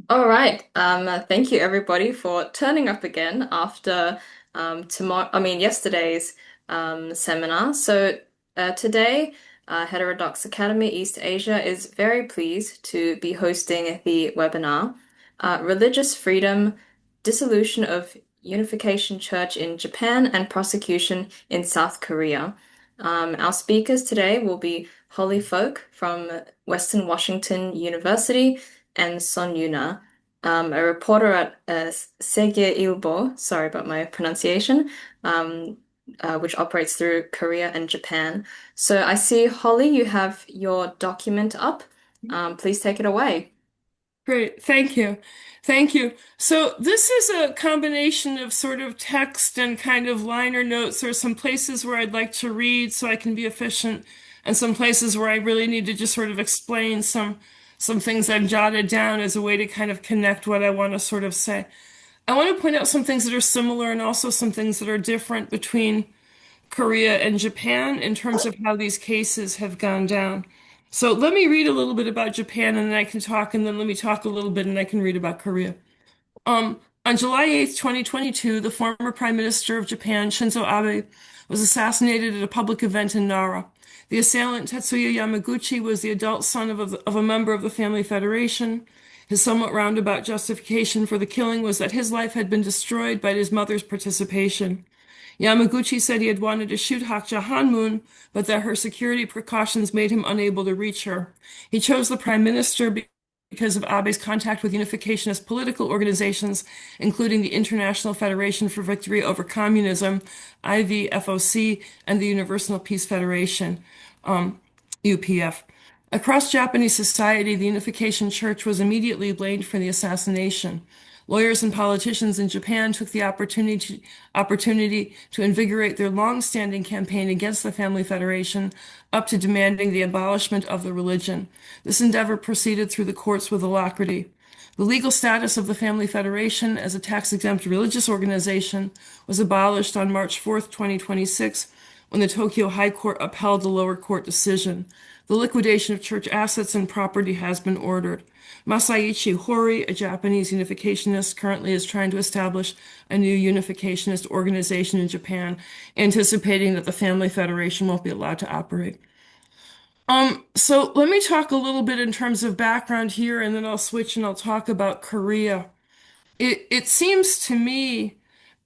All right. Thank you everybody for turning up again after yesterday's seminar. Today, Heterodox Academy East Asia is very pleased to be hosting the webinar, Religious Freedom, Dissolution of Unification Church in Japan and Prosecution in South Korea. Our speakers today will be Holly Folk from Western Washington University and Son Yuna, a reporter at Segye Ilbo, sorry about my pronunciation, which operates through Korea and Japan. So I see, Holly, you have your document up. Please take it away. Great, thank you. Thank you. So this is a combination of sort of text and kind of liner notes. There are some places where I'd like to read so I can be efficient, and some places where I really need to just sort of explain some things I've jotted down as a way to kind of connect what I want to sort of say. I want to point out some things that are similar and also some things that are different between Korea and Japan in terms of how these cases have gone down. So let me read a little bit about Japan and then I can talk, and then let me talk a little bit and I can read about Korea. On July 8th, 2022, the former Prime Minister of Japan, Shinzo Abe, was assassinated at a public event in Nara. The assailant, Tetsuya Yamaguchi, was the adult son of a member of the Family Federation. His somewhat roundabout justification for the killing was that his life had been destroyed by his mother's participation. Yamaguchi said he had wanted to shoot Hakja, but that her security precautions made him unable to reach her. He chose the prime minister because of Abe's contact with unificationist political organizations, including the International Federation for Victory Over Communism, IVFOC, and the Universal Peace Federation, UPF. Across Japanese society, the Unification Church was immediately blamed for the assassination. Lawyers and politicians in Japan took the opportunity to invigorate their long-standing campaign against the Family Federation, up to demanding the abolishment of the religion. This endeavor proceeded through the courts with alacrity. The legal status of the Family Federation as a tax-exempt religious organization was abolished on March 4th, 2026, when the Tokyo High Court upheld the lower court decision. The liquidation of church assets and property has been ordered. Masaichi Hori, a Japanese unificationist, currently is trying to establish a new unificationist organization in Japan, anticipating that the Family Federation won't be allowed to operate. So let me talk a little bit in terms of background here, and then I'll switch and I'll talk about Korea. It seems to me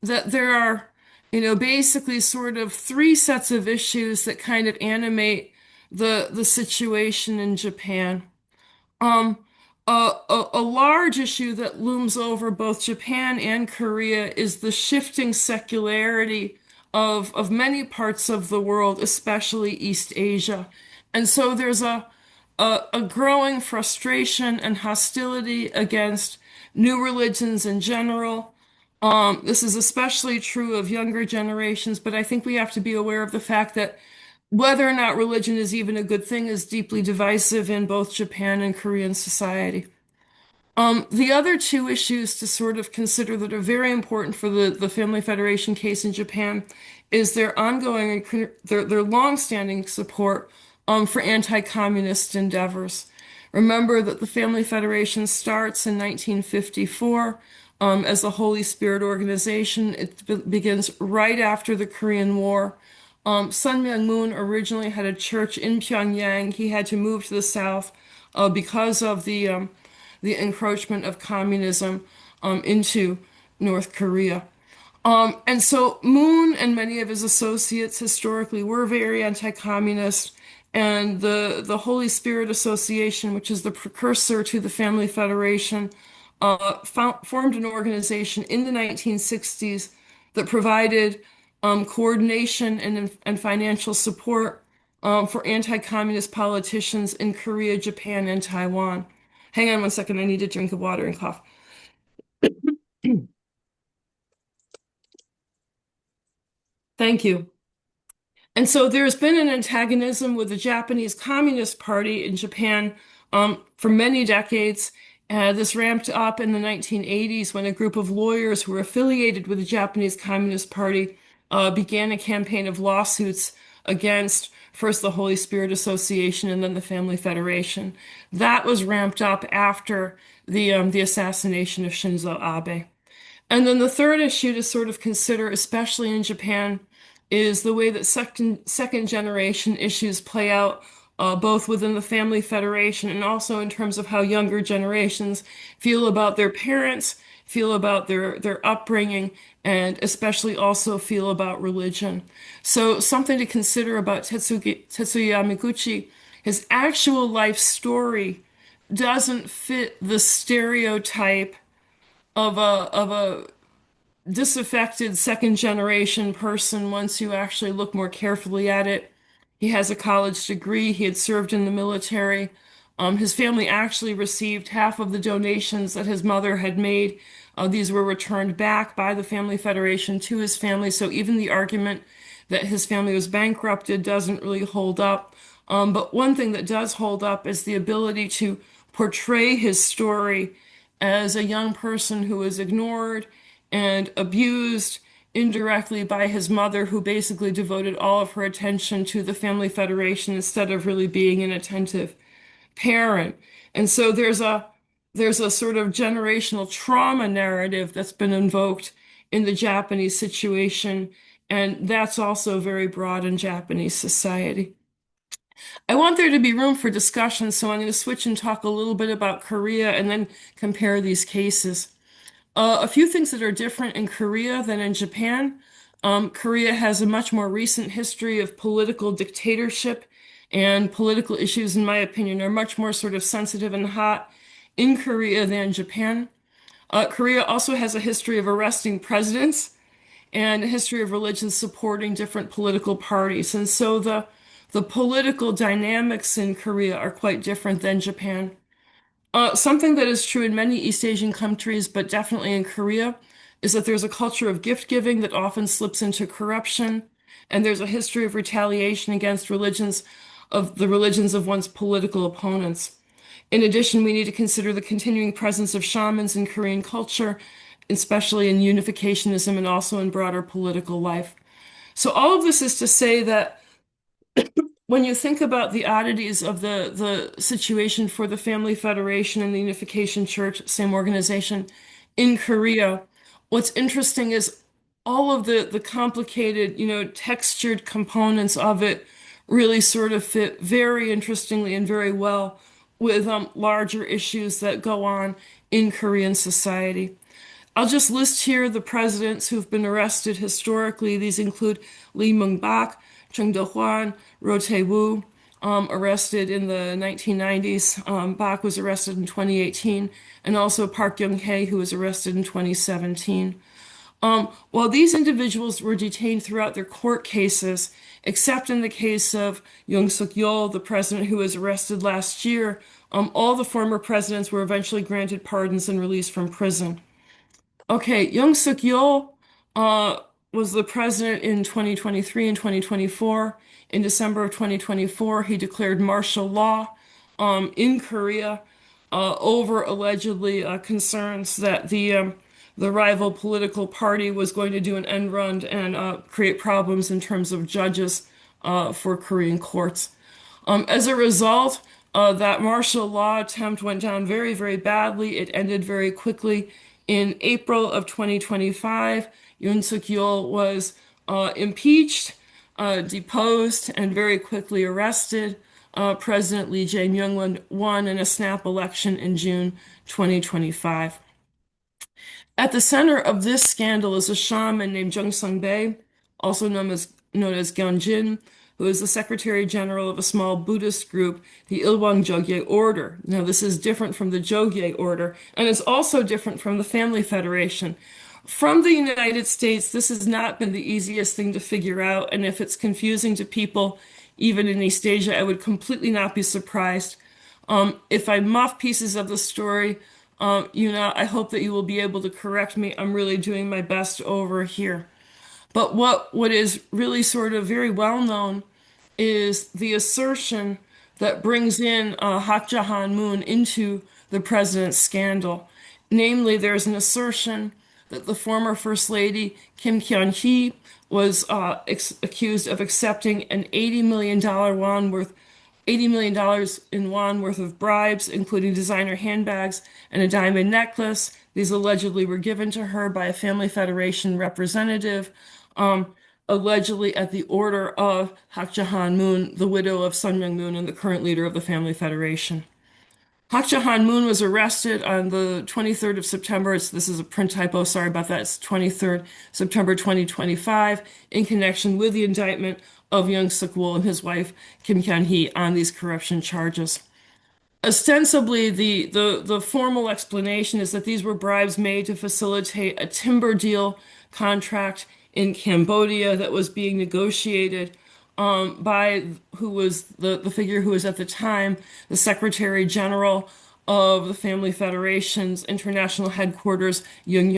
that there are, basically sort of three sets of issues that kind of animate the situation in Japan. Um, a large issue that looms over both Japan and Korea is the shifting secularity of many parts of the world, especially East Asia. And so there's a growing frustration and hostility against new religions in general. This is especially true of younger generations, but I think we have to be aware of the fact that whether or not religion is even a good thing is deeply divisive in both Japan and Korean society. The other two issues to sort of consider that are very important for the Family Federation case in Japan is their ongoing, their longstanding support for anti-communist endeavors. Remember that the Family Federation starts in 1954 as the Holy Spirit Organization. It begins right after the Korean War. Sun Myung-moon originally had a church in Pyongyang. He had to move to the south because of the encroachment of communism into North Korea. And so Moon and many of his associates historically were very anti-communist, and the Holy Spirit Association, which is the precursor to the Family Federation, formed an organization in the 1960s that provided coordination and financial support for anti-communist politicians in Korea, Japan, and Taiwan. Hang on one second, I need a drink of water and cough. Thank you. And so there's been an antagonism with the Japanese Communist Party in Japan for many decades. This ramped up in the 1980s when a group of lawyers who were affiliated with the Japanese Communist Party began a campaign of lawsuits against first the Holy Spirit Association and then the Family Federation. That was ramped up after the assassination of Shinzo Abe. And then the third issue to sort of consider, especially in Japan, is the way that second generation issues play out, both within the family federation and also in terms of how younger generations feel about their parents, feel about their upbringing, and especially also feel about religion. So something to consider about Tetsuya Yamaguchi, his actual life story doesn't fit the stereotype of a disaffected second generation person once you actually look more carefully at it. He has a college degree, he had served in the military. His family actually received half of the donations that his mother had made. These were returned back by the Family Federation to his family, so even the argument that his family was bankrupted doesn't really hold up. But one thing that does hold up is the ability to portray his story as a young person who was ignored and abused indirectly by his mother, who basically devoted all of her attention to the Family Federation instead of really being an attentive parent. And so there's a sort of generational trauma narrative that's been invoked in the Japanese situation, and that's also very broad in Japanese society. I want there to be room for discussion, so I'm going to switch and talk a little bit about Korea and then compare these cases. A few things that are different in Korea than in Japan. Korea has a much more recent history of political dictatorship, and political issues, in my opinion, are much more sort of sensitive and hot in Korea than Japan. Korea also has a history of arresting presidents and a history of religions supporting different political parties. And so the political dynamics in Korea are quite different than Japan. Something that is true in many East Asian countries, but definitely in Korea, is that there's a culture of gift giving that often slips into corruption, and there's a history of retaliation against religions of one's political opponents. In addition, we need to consider the continuing presence of shamans in Korean culture, especially in unificationism and also in broader political life. So all of this is to say that when you think about the oddities of the situation for the Family Federation and the Unification Church, same organization, in Korea, what's interesting is all of the complicated, textured components of it really sort of fit very interestingly and very well with larger issues that go on in Korean society. I'll just list here the presidents who've been arrested historically. These include Lee Myung-bak, Chung Do-hwan, Roh Tae-woo, arrested in the 1990s. Bak was arrested in 2018, and also Park Geun-hye, who was arrested in 2017. While these individuals were detained throughout their court cases, except in the case of Yoon Suk-yeol, the president who was arrested last year, all the former presidents were eventually granted pardons and released from prison. Okay, Yoon Suk-yeol was the president in 2023 and 2024. In December of 2024, he declared martial law in Korea over allegedly concerns that the rival political party was going to do an end run and create problems in terms of judges for Korean courts. As a result, that martial law attempt went down very, very badly. It ended very quickly. In April of 2025, Yoon Suk-yeol was impeached, deposed, and very quickly arrested. President Lee Jae-myung won in a snap election in June 2025. At the center of this scandal is a shaman named Jung Sung-bae, also known as Gyeonjin, who is the Secretary General of a small Buddhist group, the Ilbo Jogye Order. Now, this is different from the Jogye Order, and it's also different from the Family Federation. From the United States, this has not been the easiest thing to figure out, and if it's confusing to people, even in East Asia, I would completely not be surprised. If I muff pieces of the story, I hope that you will be able to correct me. I'm really doing my best over here. But what is really sort of very well known is the assertion that brings in Hak Jahan Moon into the president's scandal. Namely, there's an assertion that the former First Lady Kim Kyun-hee was accused of accepting an $80 million in won worth of bribes, including designer handbags and a diamond necklace. These allegedly were given to her by a Family Federation representative, um, allegedly at the order of Hak Ja Moon, the widow of Sun Myung Moon and the current leader of the Family Federation. Hak Ja Moon was arrested on the 23rd of September. This is a print typo, sorry about that. It's 23rd September 2025 in connection with the indictment of Young Suk Woo and his wife Kim Kyun Hee on these corruption charges. Ostensibly, the formal explanation is that these were bribes made to facilitate a timber deal contract in Cambodia that was being negotiated by who was the figure who was at the time the Secretary General of the Family Federation's international headquarters, Young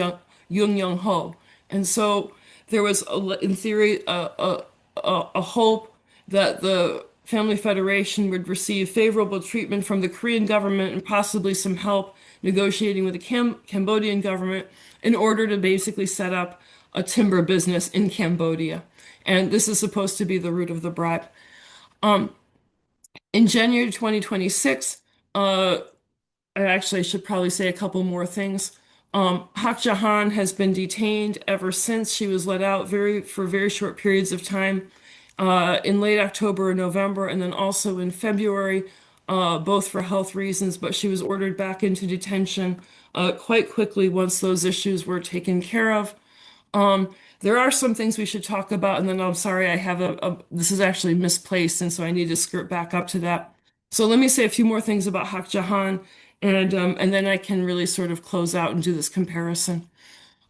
Young Ho. And so there was, in theory, a hope that the Family Federation would receive favorable treatment from the Korean government and possibly some help negotiating with the Cambodian government in order to basically set up a timber business in Cambodia. And this is supposed to be the root of the bribe. In January 2026, I should probably say a couple more things. Hak Ja has been detained ever since. She was let out for very short periods of time in late October and November, and then also in February, both for health reasons, but she was ordered back into detention quite quickly once those issues were taken care of. There are some things we should talk about, and then I'm sorry, I have this is actually misplaced, and so I need to skirt back up to that. So let me say a few more things about Hak Ja and then I can really sort of close out and do this comparison.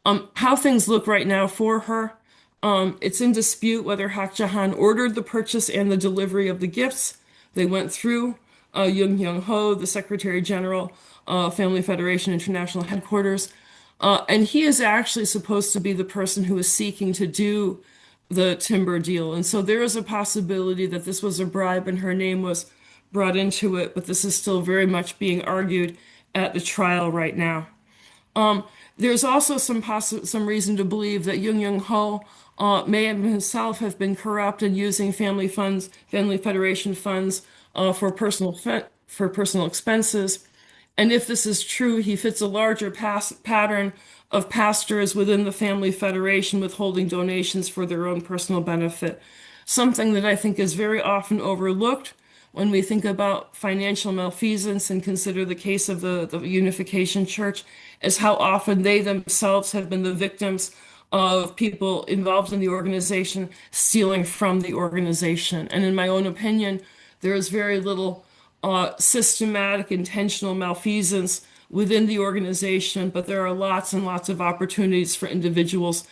How things look right now for her. It's in dispute whether Hak Ja ordered the purchase and the delivery of the gifts. They went through Young Hyung Ho, the Secretary General, Family Federation International Headquarters. And he is actually supposed to be the person who is seeking to do the timber deal. And so there is a possibility that this was a bribe and her name was brought into it, but this is still very much being argued at the trial right now. There's also some reason to believe that Young Young Ho may have himself have been corrupt and using family Federation funds for personal expenses. And if this is true, he fits a larger pattern of pastors within the Family Federation withholding donations for their own personal benefit. Something that I think is very often overlooked when we think about financial malfeasance and consider the case of the Unification Church, is how often they themselves have been the victims of people involved in the organization stealing from the organization. And in my own opinion, there is very little systematic, intentional malfeasance within the organization, but there are lots and lots of opportunities for individuals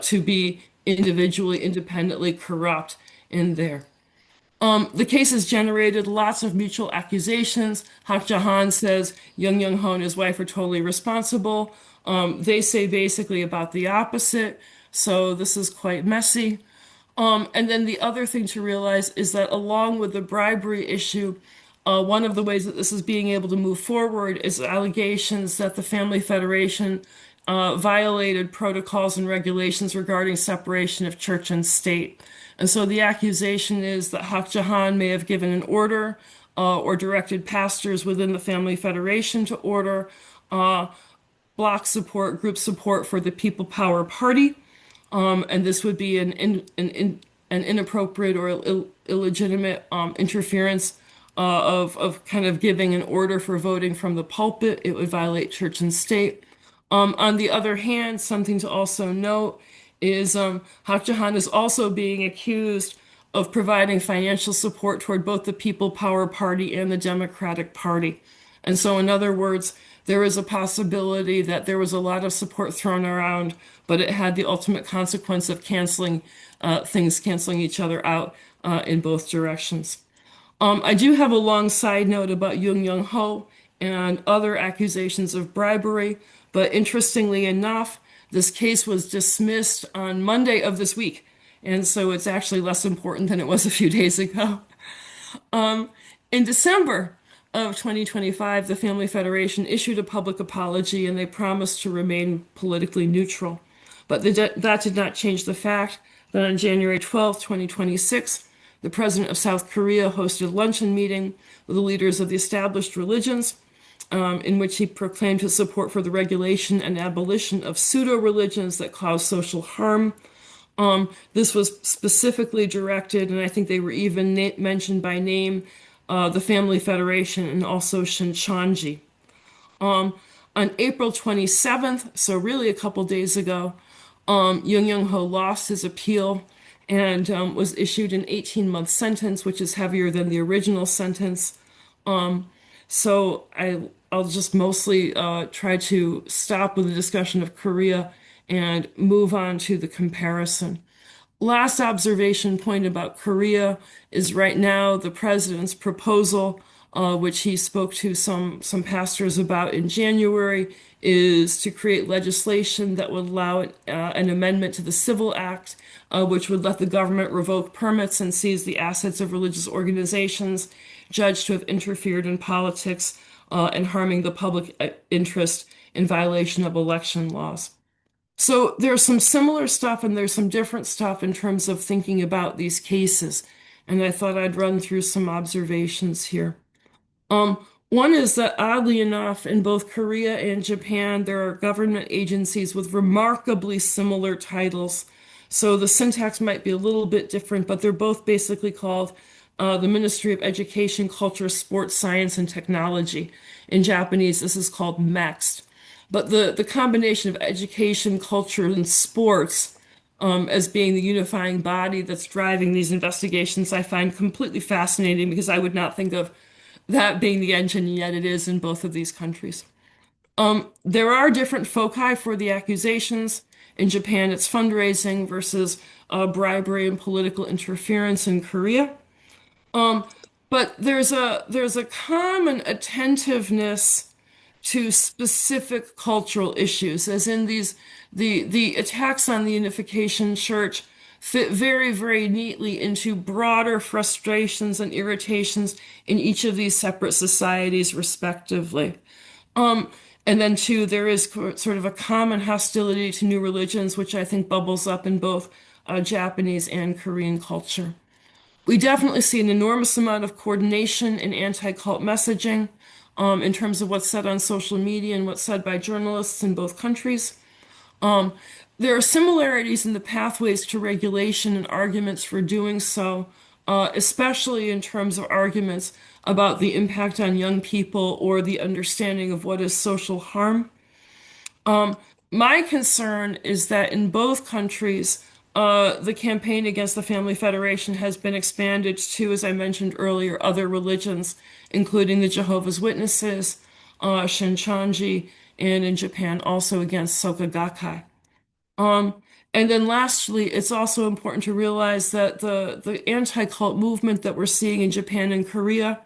to be individually, independently corrupt in there. The case has generated lots of mutual accusations. Hak Ja says Young Young Ho and his wife are totally responsible. They say basically about the opposite, so this is quite messy. And then the other thing to realize is that along with the bribery issue, one of the ways that this is being able to move forward is allegations that the Family Federation violated protocols and regulations regarding separation of church and state. And so the accusation is that Hak Ja may have given an order or directed pastors within the Family Federation to order block support, group support for the People Power Party. And this would be an inappropriate or illegitimate interference of kind of giving an order for voting from the pulpit. It would violate church and state. On the other hand, something to also note is Hak Ja is also being accused of providing financial support toward both the People Power Party and the Democratic Party. And so, in other words, there is a possibility that there was a lot of support thrown around, but it had the ultimate consequence of canceling each other out in both directions. I do have a long side note about Young Young Ho and other accusations of bribery, but interestingly enough, this case was dismissed on Monday of this week, and so it's actually less important than it was a few days ago. In December of 2025, the Family Federation issued a public apology and they promised to remain politically neutral. But that did not change the fact Then on January 12, 2026, the president of South Korea hosted a luncheon meeting with the leaders of the established religions, in which he proclaimed his support for the regulation and abolition of pseudo-religions that cause social harm. This was specifically directed, and I think they were even mentioned by name, the Family Federation and also Shincheonji. On April 27th, so really a couple days ago, Yoon Young-ho lost his appeal and was issued an 18-month sentence, which is heavier than the original sentence. I'll just mostly try to stop with the discussion of Korea and move on to the comparison. Last observation point about Korea is right now the president's proposal, which he spoke to some pastors about in January, is to create legislation that would allow an amendment to the Civil Act, which would let the government revoke permits and seize the assets of religious organizations judged to have interfered in politics and harming the public interest in violation of election laws. So there's some similar stuff and there's some different stuff in terms of thinking about these cases. And I thought I'd run through some observations here. One is that oddly enough, in both Korea and Japan, there are government agencies with remarkably similar titles. So the syntax might be a little bit different, but they're both basically called the Ministry of Education, Culture, Sports, Science, and Technology. In Japanese, this is called MEXT. But the combination of education, culture, and sports as being the unifying body that's driving these investigations, I find completely fascinating because I would not think of that being the engine, yet it is in both of these countries. There are different foci for the accusations. In Japan, it's fundraising versus bribery and political interference in Korea. But there's a common attentiveness to specific cultural issues, as in the attacks on the Unification Church fit very, very neatly into broader frustrations and irritations in each of these separate societies, respectively. And then, too, there is sort of a common hostility to new religions, which I think bubbles up in both Japanese and Korean culture. We definitely see an enormous amount of coordination in anti-cult messaging in terms of what's said on social media and what's said by journalists in both countries. There are similarities in the pathways to regulation and arguments for doing so, especially in terms of arguments about the impact on young people or the understanding of what is social harm. My concern is that in both countries, the campaign against the Family Federation has been expanded to, as I mentioned earlier, other religions, including the Jehovah's Witnesses, Shincheonji, and in Japan also against Soka Gakkai. And then lastly, it's also important to realize that the anti-cult movement that we're seeing in Japan and Korea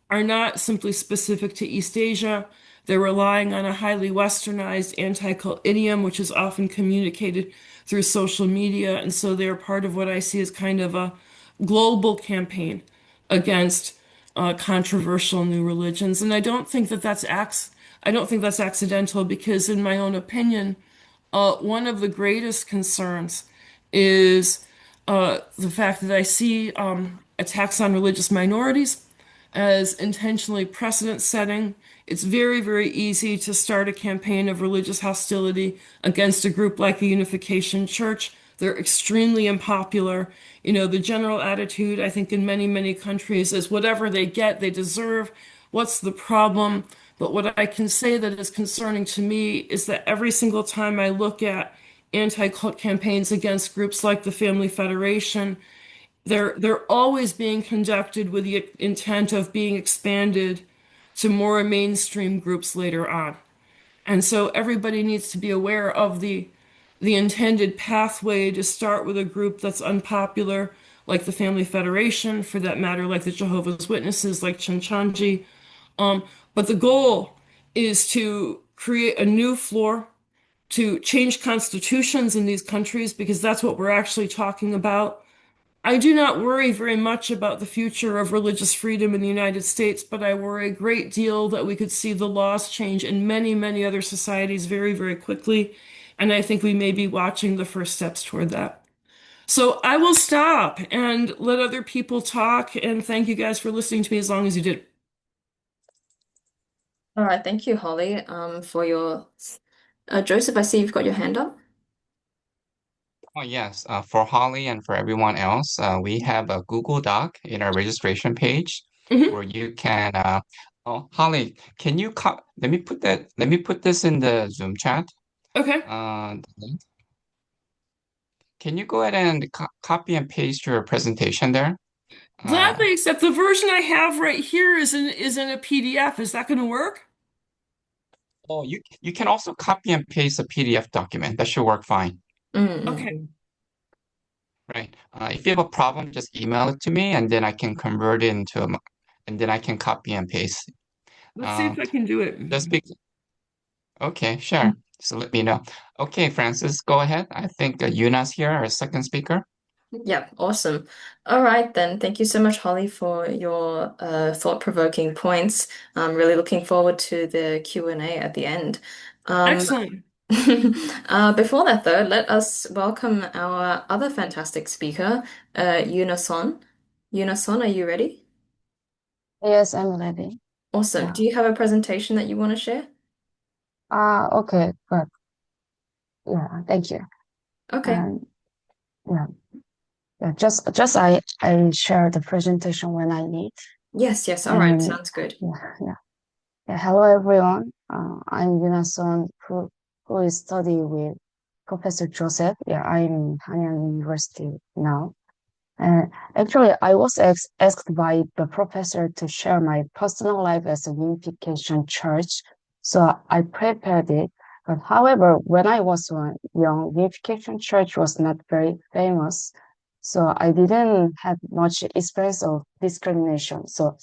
are not simply specific to East Asia. They're relying on a highly westernized anti-cult idiom, which is often communicated through social media. And so they're part of what I see as kind of a global campaign against controversial new religions. And I don't think that that's accidental because, in my own opinion, one of the greatest concerns is the fact that I see attacks on religious minorities as intentionally precedent setting. It's very, very easy to start a campaign of religious hostility against a group like the Unification Church. They're extremely unpopular. You know, the general attitude, I think, in many, many countries is whatever they get, they deserve. What's the problem? But what I can say that is concerning to me is that every single time I look at anti-cult campaigns against groups like the Family Federation, they're always being conducted with the intent of being expanded to more mainstream groups later on. And so everybody needs to be aware of the intended pathway to start with a group that's unpopular, like the Family Federation, for that matter, like the Jehovah's Witnesses, like Shincheonji. But the goal is to create a new floor, to change constitutions in these countries, because that's what we're actually talking about. I do not worry very much about the future of religious freedom in the United States, but I worry a great deal that we could see the laws change in many, many other societies very, very quickly. And I think we may be watching the first steps toward that. So I will stop and let other people talk. And thank you guys for listening to me as long as you did. All right, thank you, Holly, for your Joseph, I see you've got your hand up. Oh, yes. For Holly and for everyone else, we have a Google Doc in our registration page Hmm. where you can. Oh, Holly, can you let me put that? Let me put this in the Zoom chat. Okay. The link. Can you go ahead and copy and paste your presentation there? Uh, Gladly, except the version I have right here is in a PDF. Is that going to work? oh, you can also copy and paste a PDF document. That should work fine. Okay. Mm-mm. Right. If you have a problem, just email it to me, and then I can convert it and then I can copy and paste. Let's see Uh, if I can do it. just be Okay, sure. So let me know. Okay, Francis, go ahead. I think Yuna's here, our second speaker. Yeah, awesome. All right, then. Thank you so much, Holly, for your thought-provoking points. I'm really looking forward to the Q&A at the end. Um, Excellent. before that, though, let us welcome our other fantastic speaker, Yunason. Yunason, are you ready? Yes, I'm ready. Awesome. Yeah. Do you have a presentation that you want to share? Okay, good. Yeah, thank you. Okay. And yeah, yeah, just I share the presentation when I need. Yes, yes. All right. And Sounds good. yeah. Yeah, hello everyone. I'm Yuna Son, who is studying with Professor Joseph. Yeah, I'm in Hanyang University now. And actually, I was asked by the professor to share my personal life as a Unification church, so I prepared it. But however, when I was young, Unification church was not very famous, so I didn't have much experience of discrimination. So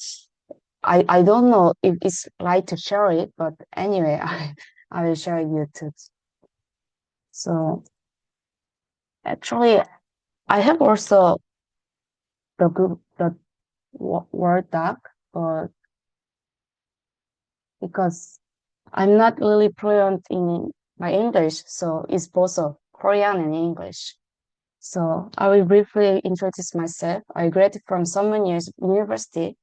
I don't know if it's right to share it, but anyway, I will share it with you. So actually, I have also the Word doc, but because I'm not really fluent in my English, so it's both of Korean and English. So I will briefly introduce myself. I graduated from Someone Years University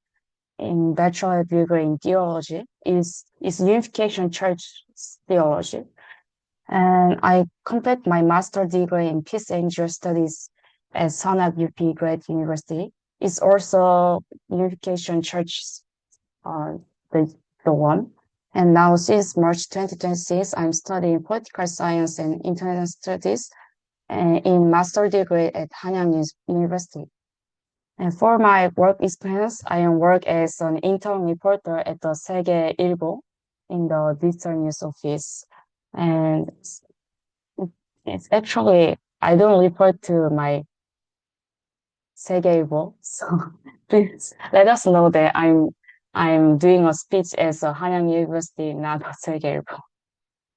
in bachelor degree in theology. Is Unification Church theology, and I completed my master degree in Peace Angel Studies at Sonat UP Great University. It's also Unification Church uh, the, the one. And now since March 2026, I'm studying political science and international studies in master degree at Hanyang University. And for my work experience, I am work as an intern reporter at the Segye in the digital news office. And it's actually, I don't report to my Segye, so please let us know that I'm doing a speech as a Hanyang University, not a Segye.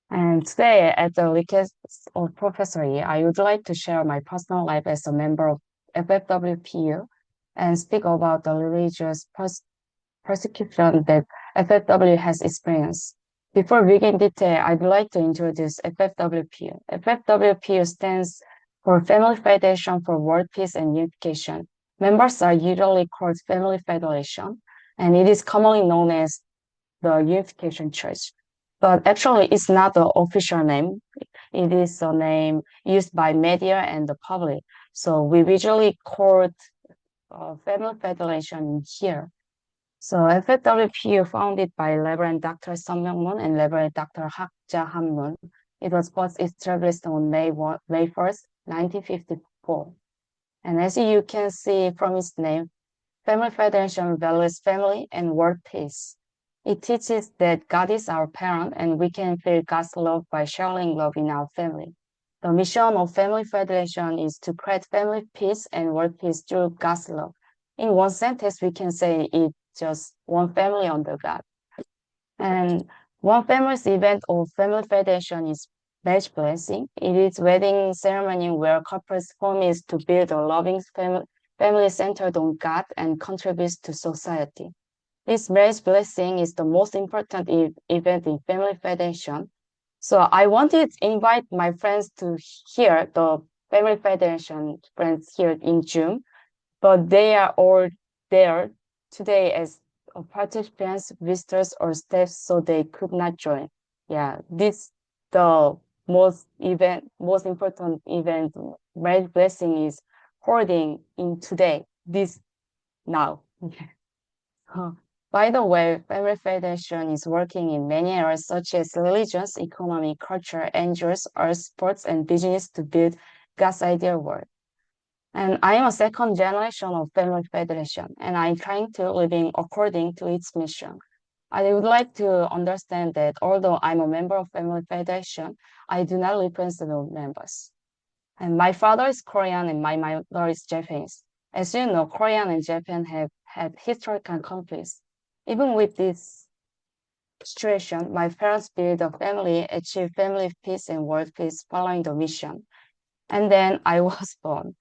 And today, at the request of Professor Yi, I would like to share my personal life as a member of FFWPU and speak about the religious persecution that FFW has experienced. Before we begin detail, I'd like to introduce FFWPU. FFWPU stands for Family Federation for World Peace and Unification. Members are usually called Family Federation, and it is commonly known as the Unification Church. But actually, it's not the official name. It is a name used by media and the public. So we usually call it Family Federation here. So FFWPU founded by Reverend Dr. Sung Myung-moon and Reverend Dr. HxEast. It was first established on May 1st, 1954. And as you can see from its name, Family Federation values family and world peace. It teaches that God is our parent and we can feel God's love by sharing love in our family. The mission of Family Federation is to create family peace and world peace through God's love. In one sentence, we can say it's just one family under God. And one famous event of Family Federation is marriage blessing. It is wedding ceremony where couples promise to build a loving family centered on God and contributes to society. This marriage blessing is the most important event in Family Federation. So I wanted to invite my friends to hear the Family Federation friends here in June, but they are all there today as participants, visitors, or staff, so they could not join. Yeah, this the most important event. My blessing is holding in today, this now. Huh. By the way, Family Federation is working in many areas such as religions, economy, culture, NGOs, arts, sports, and business to build God's ideal world. And I am a second generation of Family Federation, and I'm trying to living according to its mission. I would like to understand that although I'm a member of Family Federation, I do not represent the members. And my father is Korean and my mother is Japanese. As you know, Korea and Japan have had historical conflicts. Even with this situation, my parents built a family, achieved family peace and world peace following the mission. And then I was born.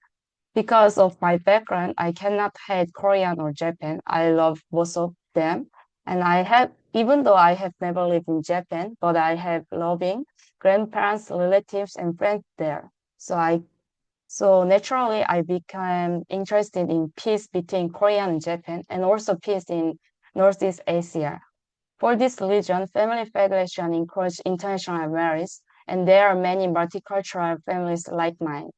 Because of my background, I cannot hate Korean or Japan. I love both of them. And even though I have never lived in Japan, but I have loving grandparents, relatives, and friends there. So naturally, I became interested in peace between Korea and Japan, and also peace in Northeast Asia. For this region, Family Federation encourages international marriage, and there are many multicultural families like mine.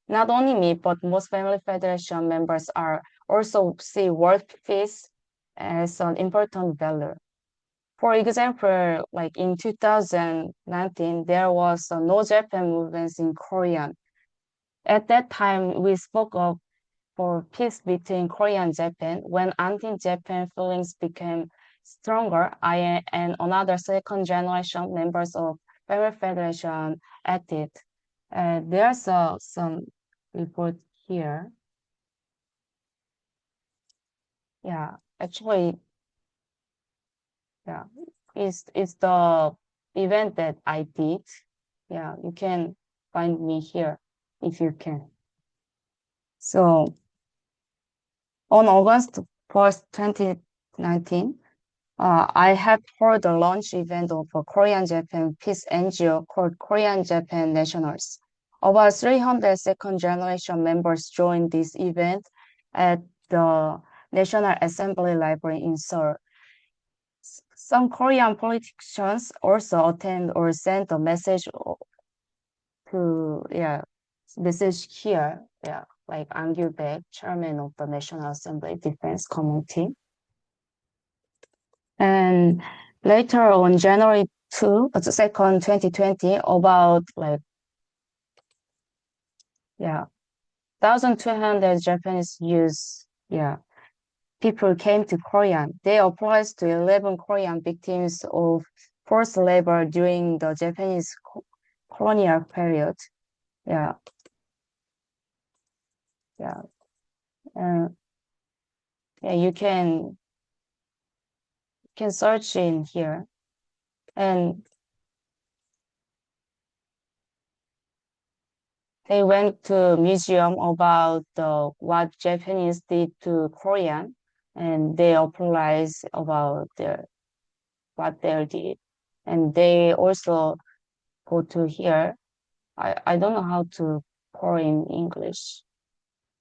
Not only me, but most Family Federation members are also see world peace as an important value. For example, like in 2019, there was a No Japan movement in Korea. At that time, we spoke of for peace between Korea and Japan. When anti-Japan feelings became stronger, I and another second generation members of Family Federation acted. There's some report here. Yeah, actually, yeah, it's the event that I did. Yeah, you can find me here if you can. So on August 1st, 2019, I have held a launch event of a Korean-Japan peace NGO called Korean-Japan Nationals. About 300 second generation members joined this event at the National Assembly Library in Seoul. Some Korean politicians also attend or send a message message here, like Ang Gyu-baek, chairman of the National Assembly Defense Committee. And later on January 2nd, 2020, about 1,200 Japanese people came to Korea. They applied to 11 Korean victims of forced labor during the Japanese colonial period. You can search in here, and they went to museum about what Japanese did to Korean, and they applied about what they did, and they also go to here. I don't know how to call in English,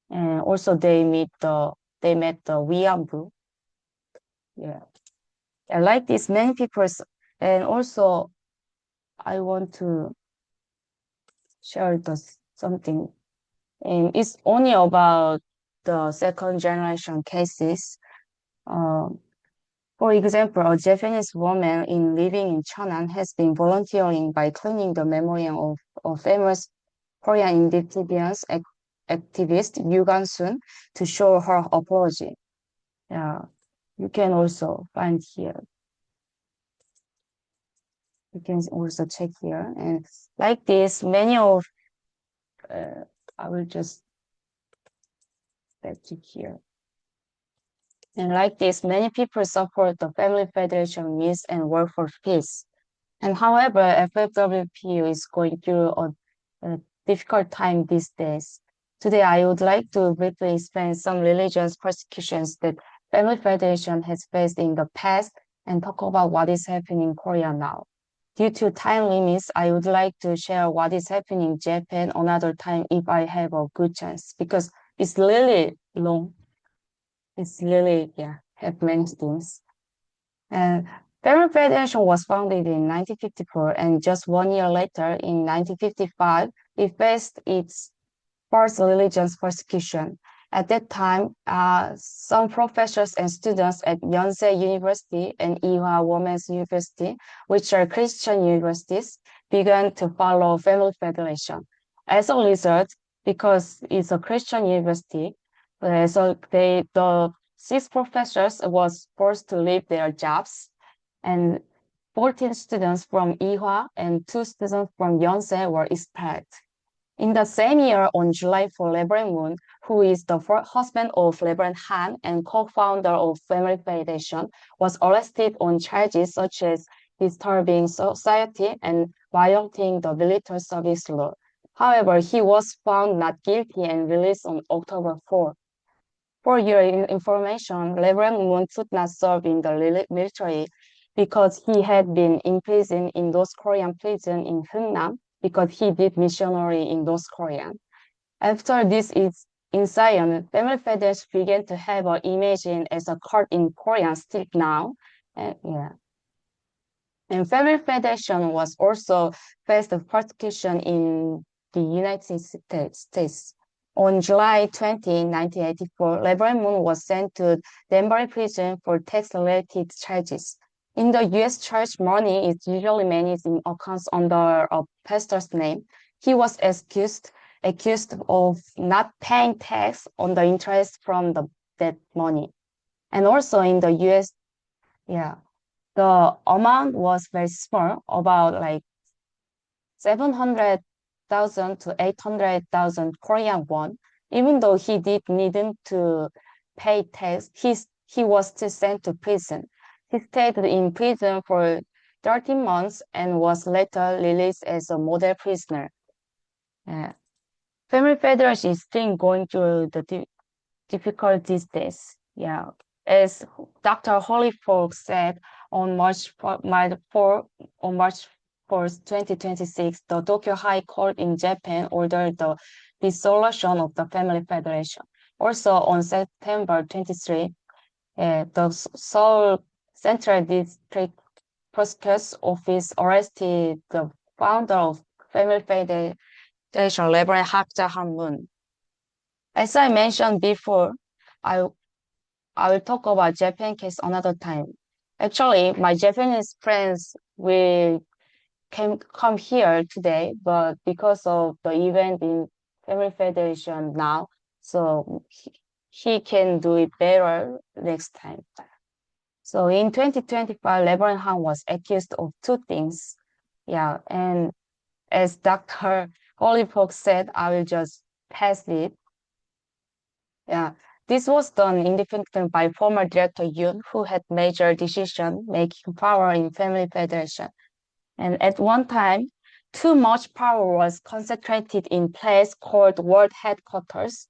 and also they met the Wianbu. I like this many people, and also I want to share something, and it's only about the second generation cases. For example, a Japanese woman living in Cheonan has been volunteering by cleaning the memorial of famous Korean independence activist Yu Gan-sun to show her apology. You can also find here. You can also check here, and like this, many of I will just back to here. And like this, many people support the Family Federation needs and work for peace. And however, FFWPU is going through a difficult time these days. Today, I would like to briefly explain some religious persecutions that Family Federation has faced in the past and talk about what is happening in Korea now. due to time limits, I would like to share what is happening in Japan another time if I have a good chance, because it's really long. It's really, yeah, have many things. And Family Federation was founded in 1954, and just 1 year later, in 1955, it faced its first religious persecution. At that time, some professors and students at Yonsei University and Ihwa Women's University, which are Christian universities, began to follow Family Federation. As a result, because it's a Christian university, the 6 professors was forced to leave their jobs, and 14 students from Ihwa and 2 students from Yonsei were expelled. In the same year, on July 4, Reverend Moon, who is the husband of Reverend Han and co-founder of Family Foundation, was arrested on charges such as disturbing society and violating the military service law. However, he was found not guilty and released on October 4. For your information, Reverend Moon could not serve in the military because he had been imprisoned in North Korean prison in Hungnam because he did missionary in North Korea. After this incident, Family Federation began to have an image as a cult in Korea still now. And, yeah. And Family Federation was also faced persecution in the United States. On July 20, 1984, Reverend Moon was sent to Danbury prison for tax-related charges. In the U.S. church, money is usually managed in accounts under a pastor's name. He was accused of not paying tax on the interest from that money. And also in the U.S., yeah, the amount was very small, about like 700,000 to 800,000 Korean won. Even though he needn't to pay tax, he was still sent to prison. He stayed in prison for 13 months and was later released as a model prisoner. Family Federation is still going through the difficulties days. Yeah, as Dr. Holyfolk said on March 4th, 2026, the Tokyo High Court in Japan ordered the dissolution of the Family Federation. Also on September 23, the Seoul Central District Prosecutor's Office arrested the founder of Family Federation, Reverend HxEast Moon. As I mentioned before, I will talk about Japan case another time. Actually, my Japanese friends will come here today, but because of the event in Family Federation now, so he can do it better next time. So in 2025, Reverend Han was accused of 2 things. Yeah, and as Dr. Holyfolk said, I will just pass it. Yeah, this was done independently by former director Yoon, who had major decision-making power in Family Federation. And at one time, too much power was concentrated in place called World Headquarters.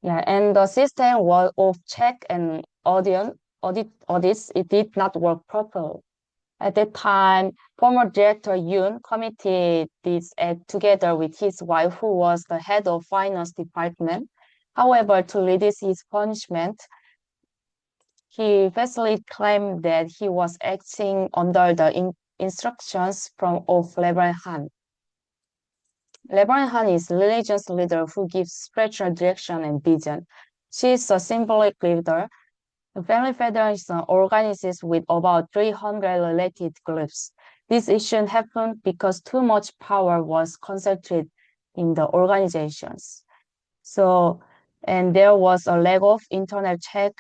Yeah, and the system of check and audits, it did not work properly. At that time, former director Yoon committed this act together with his wife, who was the head of finance department. However, to reduce his punishment, he falsely claimed that he was acting under the instructions of Reverend Han. Reverend Han is a religious leader who gives spiritual direction and vision. She is a symbolic leader. The Family Federation organizes with about 300 related groups. This issue happened because too much power was concentrated in the organizations. And there was a lack of internal check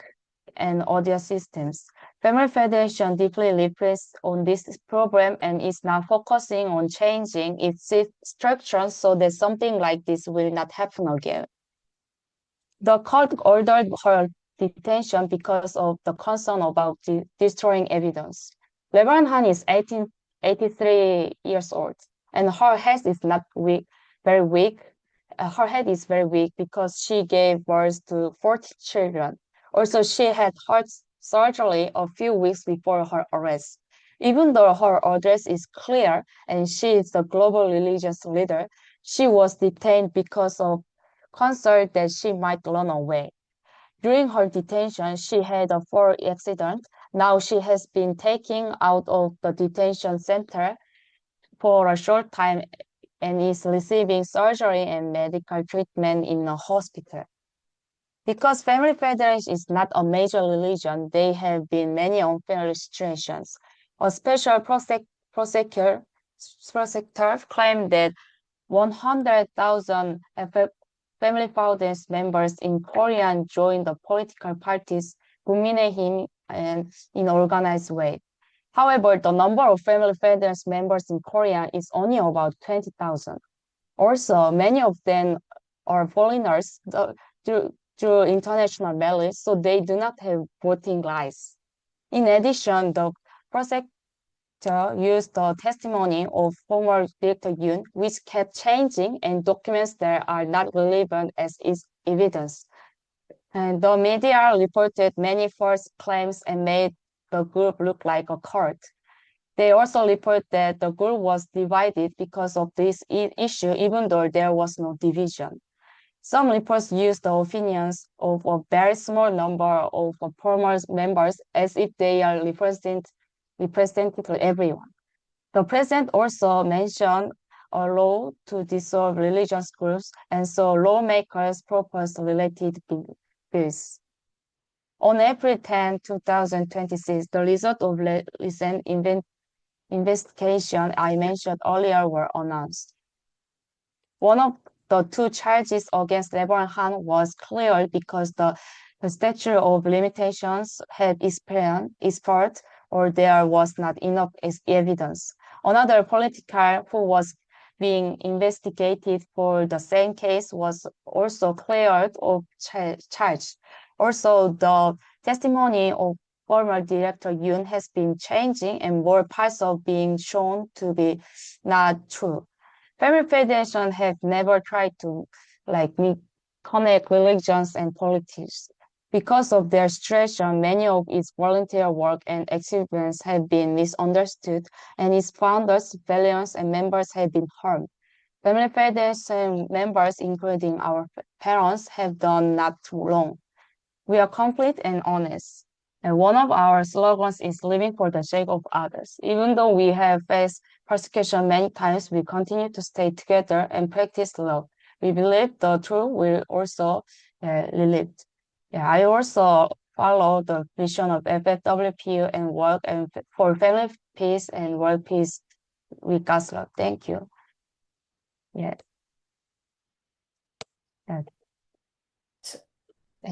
and audio systems. Family Federation deeply reflects on this problem and is now focusing on changing its structure so that something like this will not happen again. The court ordered her detention because of the concern about destroying evidence. Reverend Han is 83 years old, and her head is not weak, very weak. Her head is very weak because she gave birth to 40 children. Also, she had heart surgery a few weeks before her arrest. Even though her address is clear and she is the global religious leader, she was detained because of concern that she might run away. During her detention, she had a fall accident. Now she has been taken out of the detention center for a short time and is receiving surgery and medical treatment in a hospital. Because Family Federation is not a major religion, there have been many unfair restrictions. A special prosecutor claimed that 100,000 Family Founders members in Korea joined the political parties Kuminehim and in organized way. However, the number of Family Federation members in Korea is only about 20,000. Also, many of them are foreigners through international marriage, so they do not have voting rights. In addition, the prosecutor used the testimony of former Director Yoon, which kept changing, and documents that are not relevant as is evidence. And the media reported many false claims and made the group look like a cult. They also report that the group was divided because of this issue, even though there was no division. Some reports use the opinions of a very small number of former members as if they are represented to everyone. The president also mentioned a law to dissolve religious groups, and so lawmakers proposed related bills. On April 10, 2026, the result of recent investigation I mentioned earlier were announced. One of the two charges against Reverend Han was cleared because the statute of limitations had expired or there was not enough evidence. Another politician who was being investigated for the same case was also cleared of charge. Also, the testimony of former Director Yoon has been changing and more parts of being shown to be not true. Family Federation have never tried to connect religions and politics. Because of their situation, many of its volunteer work and achievements have been misunderstood, and its founders, values, and members have been harmed. Family Federation members, including our parents, have done not wrong. We are complete and honest. And one of our slogans is living for the sake of others. Even though we have faced persecution many times, we continue to stay together and practice love. We believe the truth will also relieved. Yeah, I also follow the vision of FFWPU and work for family peace and world peace with God's love. Thank you. Yeah.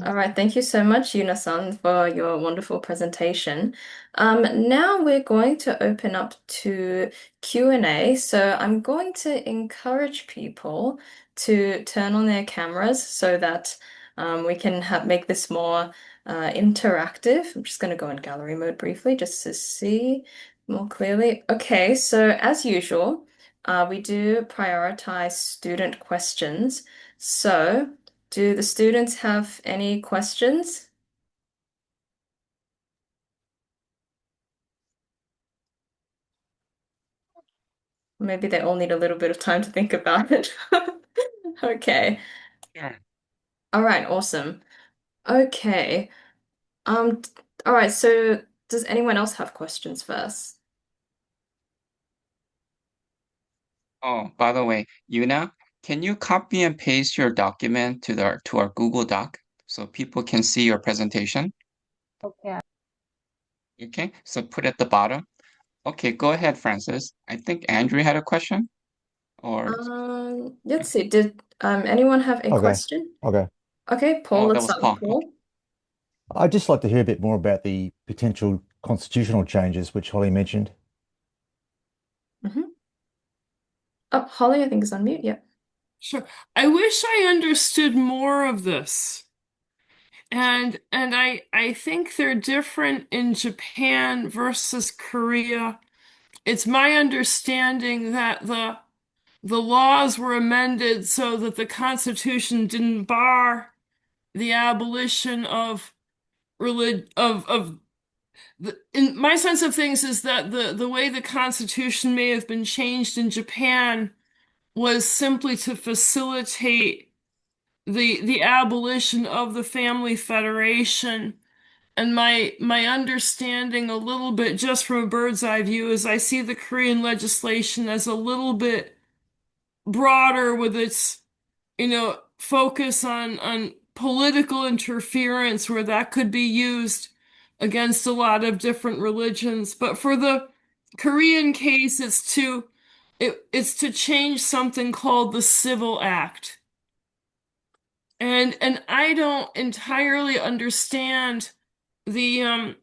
All right, thank you so much, Yuna-san, for your wonderful presentation. Now we're going to open up to Q&A. So I'm going to encourage people to turn on their cameras so that we can make this more interactive. I'm just going to go in gallery mode briefly just to see more clearly. Okay, so as usual, we do prioritize student questions. So do the students have any questions? Maybe they all need a little bit of time to think about it. Okay. Yeah. All right, awesome. Okay. Um, all right, so does anyone else have questions first? Oh, by the way, Yuna, can you copy and paste your document to our Google Doc so people can see your presentation? Okay. Okay, so put at the bottom. Okay, go ahead, Francis. I think Andrew had a question, or Let's see. Did anyone have a Okay. question? Okay. Okay, Paul, oh, that let's was start with Paul. Okay. Paul. I'd just like to hear a bit more about the potential constitutional changes which Holly mentioned. Mm-hmm. Oh, Holly, I think is on mute. Yeah. Sure. I wish I understood more of this. And I think they're different in Japan versus Korea. It's my understanding that the laws were amended so that the Constitution didn't bar the abolition of in my sense of things is that the way the Constitution may have been changed in Japan was simply to facilitate the abolition of the family federation. And my understanding a little bit just from a bird's eye view is I see the Korean legislation as a little bit broader with its, focus on political interference where that could be used against a lot of different religions. But for the Korean case, it's to change something called the Civil Act. And I don't entirely understand the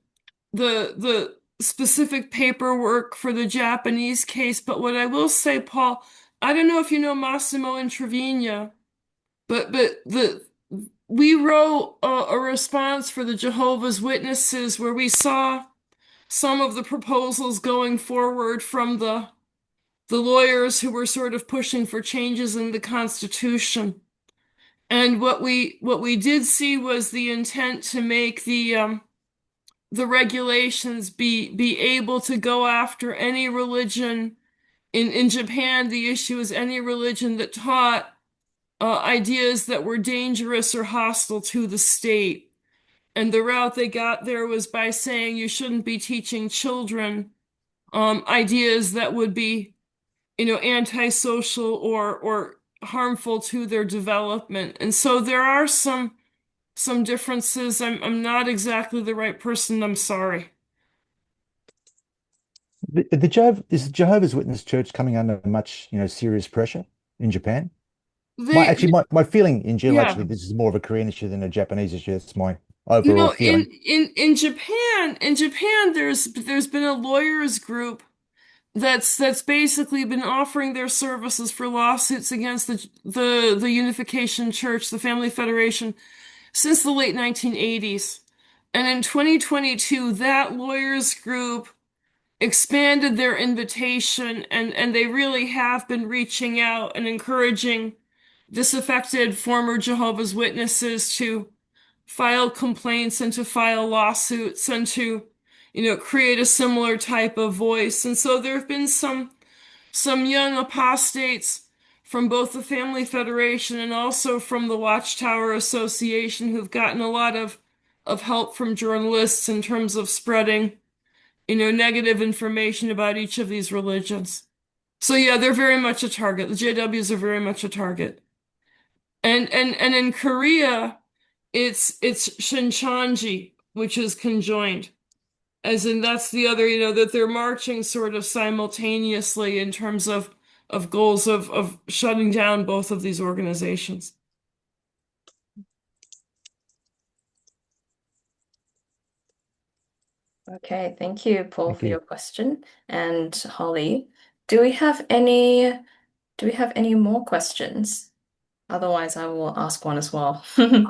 the specific paperwork for the Japanese case, but what I will say, Paul, I don't know if you know Massimo Introvigne, but we wrote a response for the Jehovah's Witnesses where we saw some of the proposals going forward from the lawyers who were sort of pushing for changes in the Constitution. And what we did see was the intent to make the regulations be able to go after any religion. In Japan, the issue is any religion that taught ideas that were dangerous or hostile to the state. And the route they got there was by saying you shouldn't be teaching children ideas that would be, antisocial or harmful to their development. And so there are some differences. I'm not exactly the right person. I'm sorry. Is the Jehovah's Witness Church coming under much, serious pressure in Japan? They, My feeling in general, yeah. actually, this is more of a Korean issue than a Japanese issue. That's my overall In feeling. Japan, there's been a lawyers group that's basically been offering their services for lawsuits against the Unification Church, the Family Federation, since the late 1980s. And in 2022, that lawyers group expanded their invitation and they really have been reaching out and encouraging disaffected former Jehovah's Witnesses to file complaints and to file lawsuits and to, create a similar type of voice. And so there have been some young apostates from both the Family Federation and also from the Watchtower Association who've gotten a lot of help from journalists in terms of spreading, negative information about each of these religions. So yeah, they're very much a target. The JWs are very much a target. And in Korea, it's Shincheonji, which is conjoined. As in that's the other, that they're marching sort of simultaneously in terms of goals of shutting down both of these organizations. Okay, thank you, Paul, Thank for you. your question. And Holly, do we have any more questions? Otherwise, I will ask one as well. Come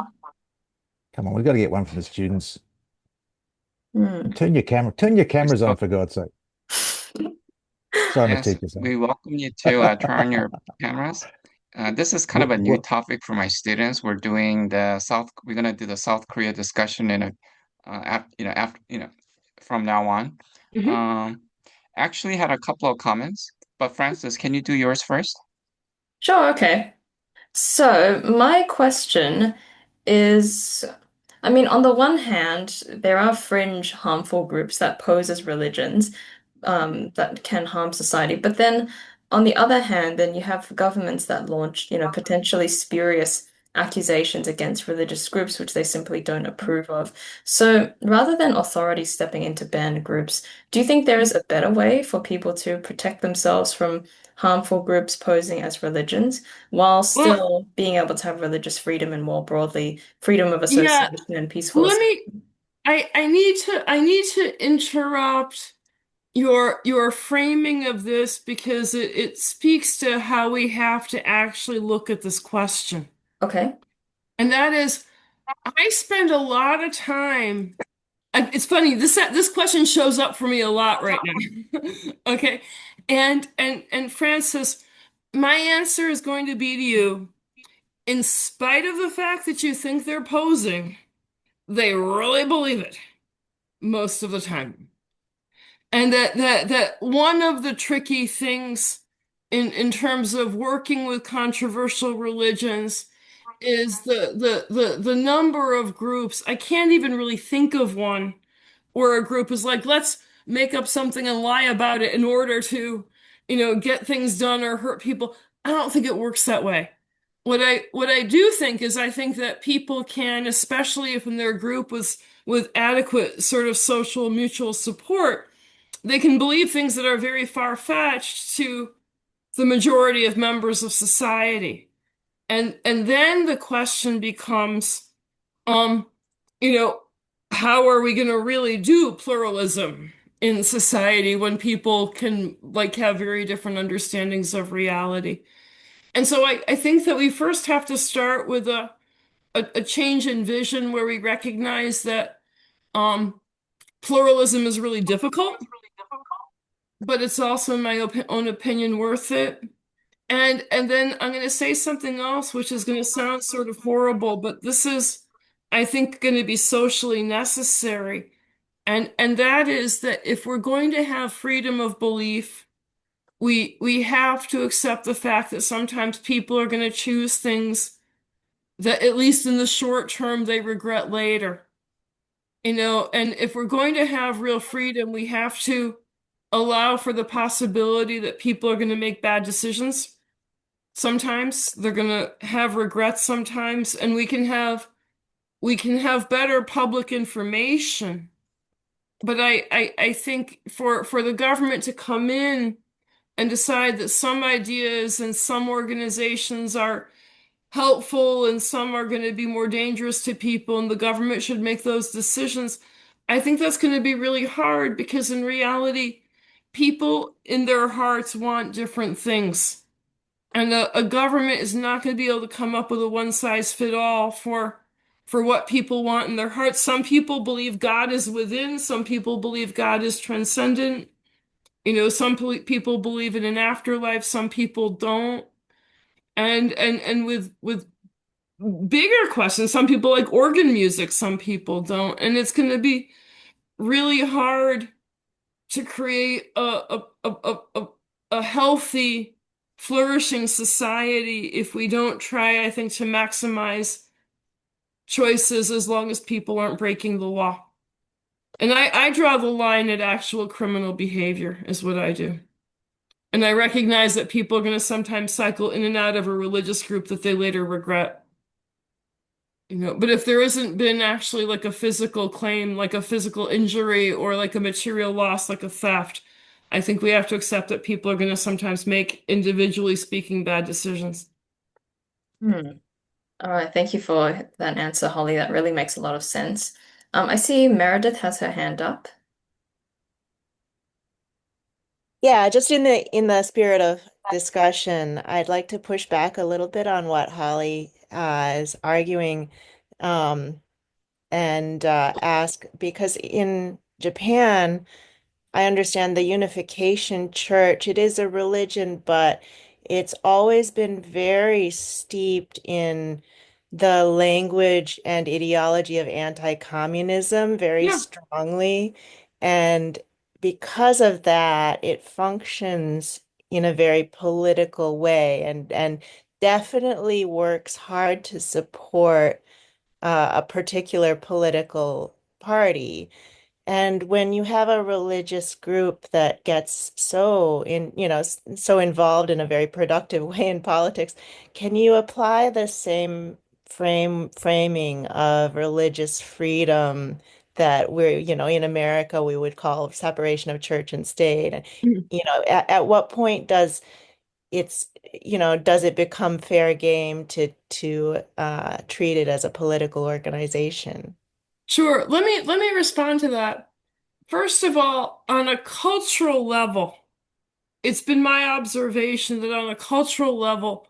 on, we've got to get one from the students. Hmm. Turn your cameras on, for God's sake. Sorry, my Yes, teacher. we welcome you to turn on your cameras. This is kind of a new topic for my students. We're gonna do the South Korea discussion in from now on. Mhm. Actually had a couple of comments, but Francis, can you do yours first? Sure, okay. So, my question is, I mean, on the one hand, there are fringe harmful groups that pose as religions, that can harm society. But then on the other hand, then you have governments that launch, potentially spurious accusations against religious groups, which they simply don't approve of. So rather than authorities stepping in to ban groups, do you think there is a better way for people to protect themselves from harmful groups posing as religions while Well, still being able to have religious freedom and more broadly freedom of yeah, association and peaceful let association? me I need to interrupt your framing of this because it speaks to how we have to actually look at this question. Okay. And that is, I spend a lot of time. It's funny, this question shows up for me a lot right now. Okay. And Francis, my answer is going to be to you, in spite of the fact that you think they're posing, they really believe it. most of the time. And that one of the tricky things in terms of working with controversial religions is the number of groups. I can't even really think of one where a group is like, let's make up something and lie about it in order to, get things done or hurt people. I don't think it works that way. What I do think is I think that people can, especially if in their group with adequate sort of social mutual support, they can believe things that are very far-fetched to the majority of members of society. And then the question becomes, um, you know, how are we going to really do pluralism in society when people can like have very different understandings of reality? And so I think that we first have to start with a change in vision where we recognize that pluralism is really difficult, but it's also, in my own opinion, worth it. And then I'm going to say something else, which is going to sound sort of horrible, but this is, I think, going to be socially necessary. And that is that if we're going to have freedom of belief, we have to accept the fact that sometimes people are going to choose things that, at least in the short term, they regret later. And if we're going to have real freedom, we have to allow for the possibility that people are going to make bad decisions. Sometimes they're going to have regrets sometimes, and we can have better public information. But I think for the government to come in and decide that some ideas and some organizations are helpful and some are going to be more dangerous to people, and the government should make those decisions, I think that's going to be really hard because in reality, people in their hearts want different things. And a government is not going to be able to come up with a one size fit all for what people want in their hearts. Some people believe God is within, some people believe God is transcendent. Some people believe in an afterlife, some people don't. And with bigger questions, some people like organ music, some people don't. And it's going to be really hard to create a healthy, flourishing society if we don't try, I think, to maximize choices as long as people aren't breaking the law. And I draw the line at actual criminal behavior, is what I do. And I recognize that people are going to sometimes cycle in and out of a religious group that they later regret. But if there isn't been actually like a physical claim, like a physical injury or like a material loss, like a theft, I think we have to accept that people are going to sometimes make, individually speaking, bad decisions. Hmm. All right, thank you for that answer, Holly. That really makes a lot of sense. I see Meredith has her hand up. Yeah, just in the spirit of discussion, I'd like to push back a little bit on what Holly is arguing, um, and ask because in Japan, I understand the Unification Church, it is a religion, but it's always been very steeped in the language and ideology of anti-communism very Yeah, strongly. And because of that, it functions in a very political way and definitely works hard to support a particular political party. And when you have a religious group that gets so involved in a very productive way in politics, can you apply the same framing of religious freedom that in America, we would call separation of church and state? And, at what point does it become fair game to treat it as a political organization? sure. Let me respond to that. First of all, on a cultural level, it's been my observation that on a cultural level,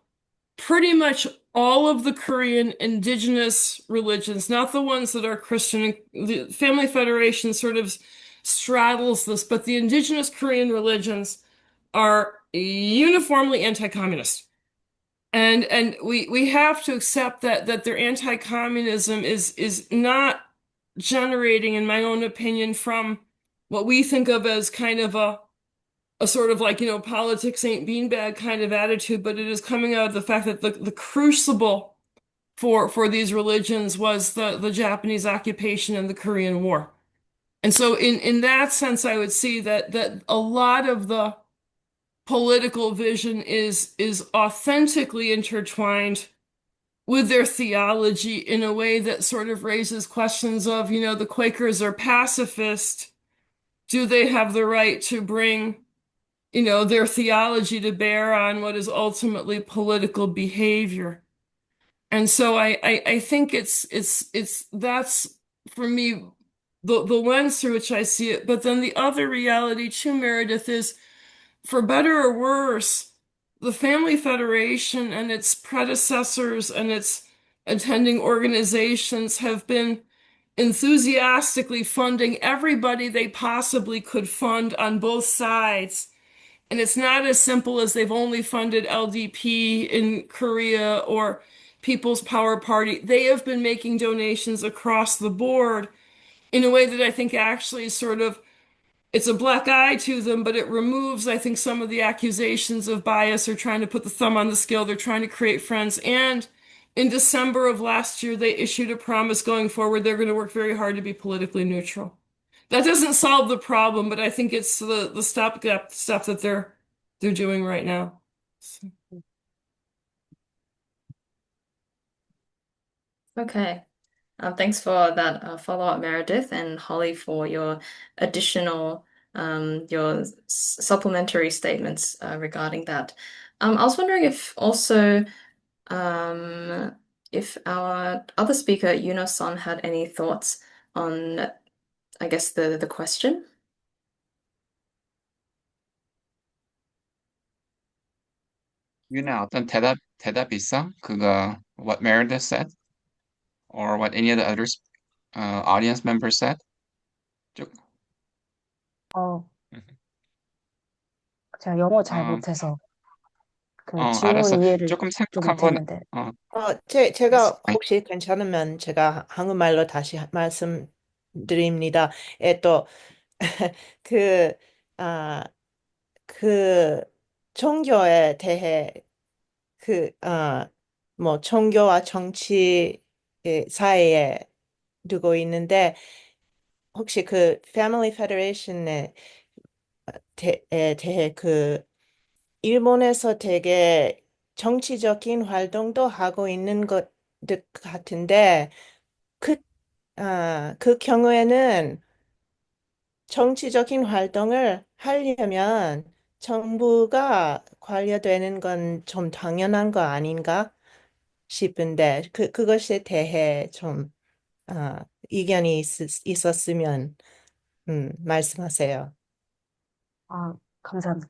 pretty much all of the Korean indigenous religions, not the ones that are Christian, the Family Federation sort of straddles this, but the indigenous Korean religions are uniformly anti-communist. And we have to accept that their anti-communism is not generating, in my own opinion, from what we think of as kind of a sort of like, politics ain't beanbag kind of attitude, but it is coming out of the fact that the crucible for these religions was the Japanese occupation and the Korean War. And so in that sense, I would see that a lot of the political vision is authentically intertwined with their theology in a way that sort of raises questions of, the Quakers are pacifist. Do they have the right to bring, their theology to bear on what is ultimately political behavior? And so I think that's for me the lens through which I see it. But then the other reality too, Meredith, is for better or worse, the Family Federation and its predecessors and its attending organizations have been enthusiastically funding everybody they possibly could fund on both sides. And it's not as simple as they've only funded LDP in Korea or People's Power Party. They have been making donations across the board in a way that I think actually sort of it's a black eye to them, but it removes, I think, some of the accusations of bias or trying to put the thumb on the scale. They're trying to create friends. And in December of last year, they issued a promise going forward they're going to work very hard to be politically neutral. That doesn't solve the problem, but I think it's the stopgap stuff that they're doing right now. So. Okay. Thanks for that follow-up, Meredith, and Holly for your additional, your supplementary statements regarding that. I was wondering if also, if our other speaker, Yuno-san, had any thoughts on, I guess, the question. 유나, 어떤 대답 있어? 그거, what Meredith said? Or what any of the others, audience members said? 쭉. 어, 제가 영어 잘 어, 못해서 그 알았어. 질문 이해를 조금 좀 생각하고, 못했는데. 제가 아니, 혹시 괜찮으면 제가 한국말로 다시 말씀드립니다. 또, 그, 아, 그 종교에 대해 뭐 종교와 정치 사이에 두고 있는데 혹시 그 패밀리 페더레이션에 대해 일본에서 되게 정치적인 활동도 하고 있는 것 같은데 그 경우에는 정치적인 활동을 하려면 정부가 관여되는 건 좀 당연한 거 아닌가 싶은데 그것에 대해 좀 의견이 있었으면 말씀하세요. 아, 감사합니다.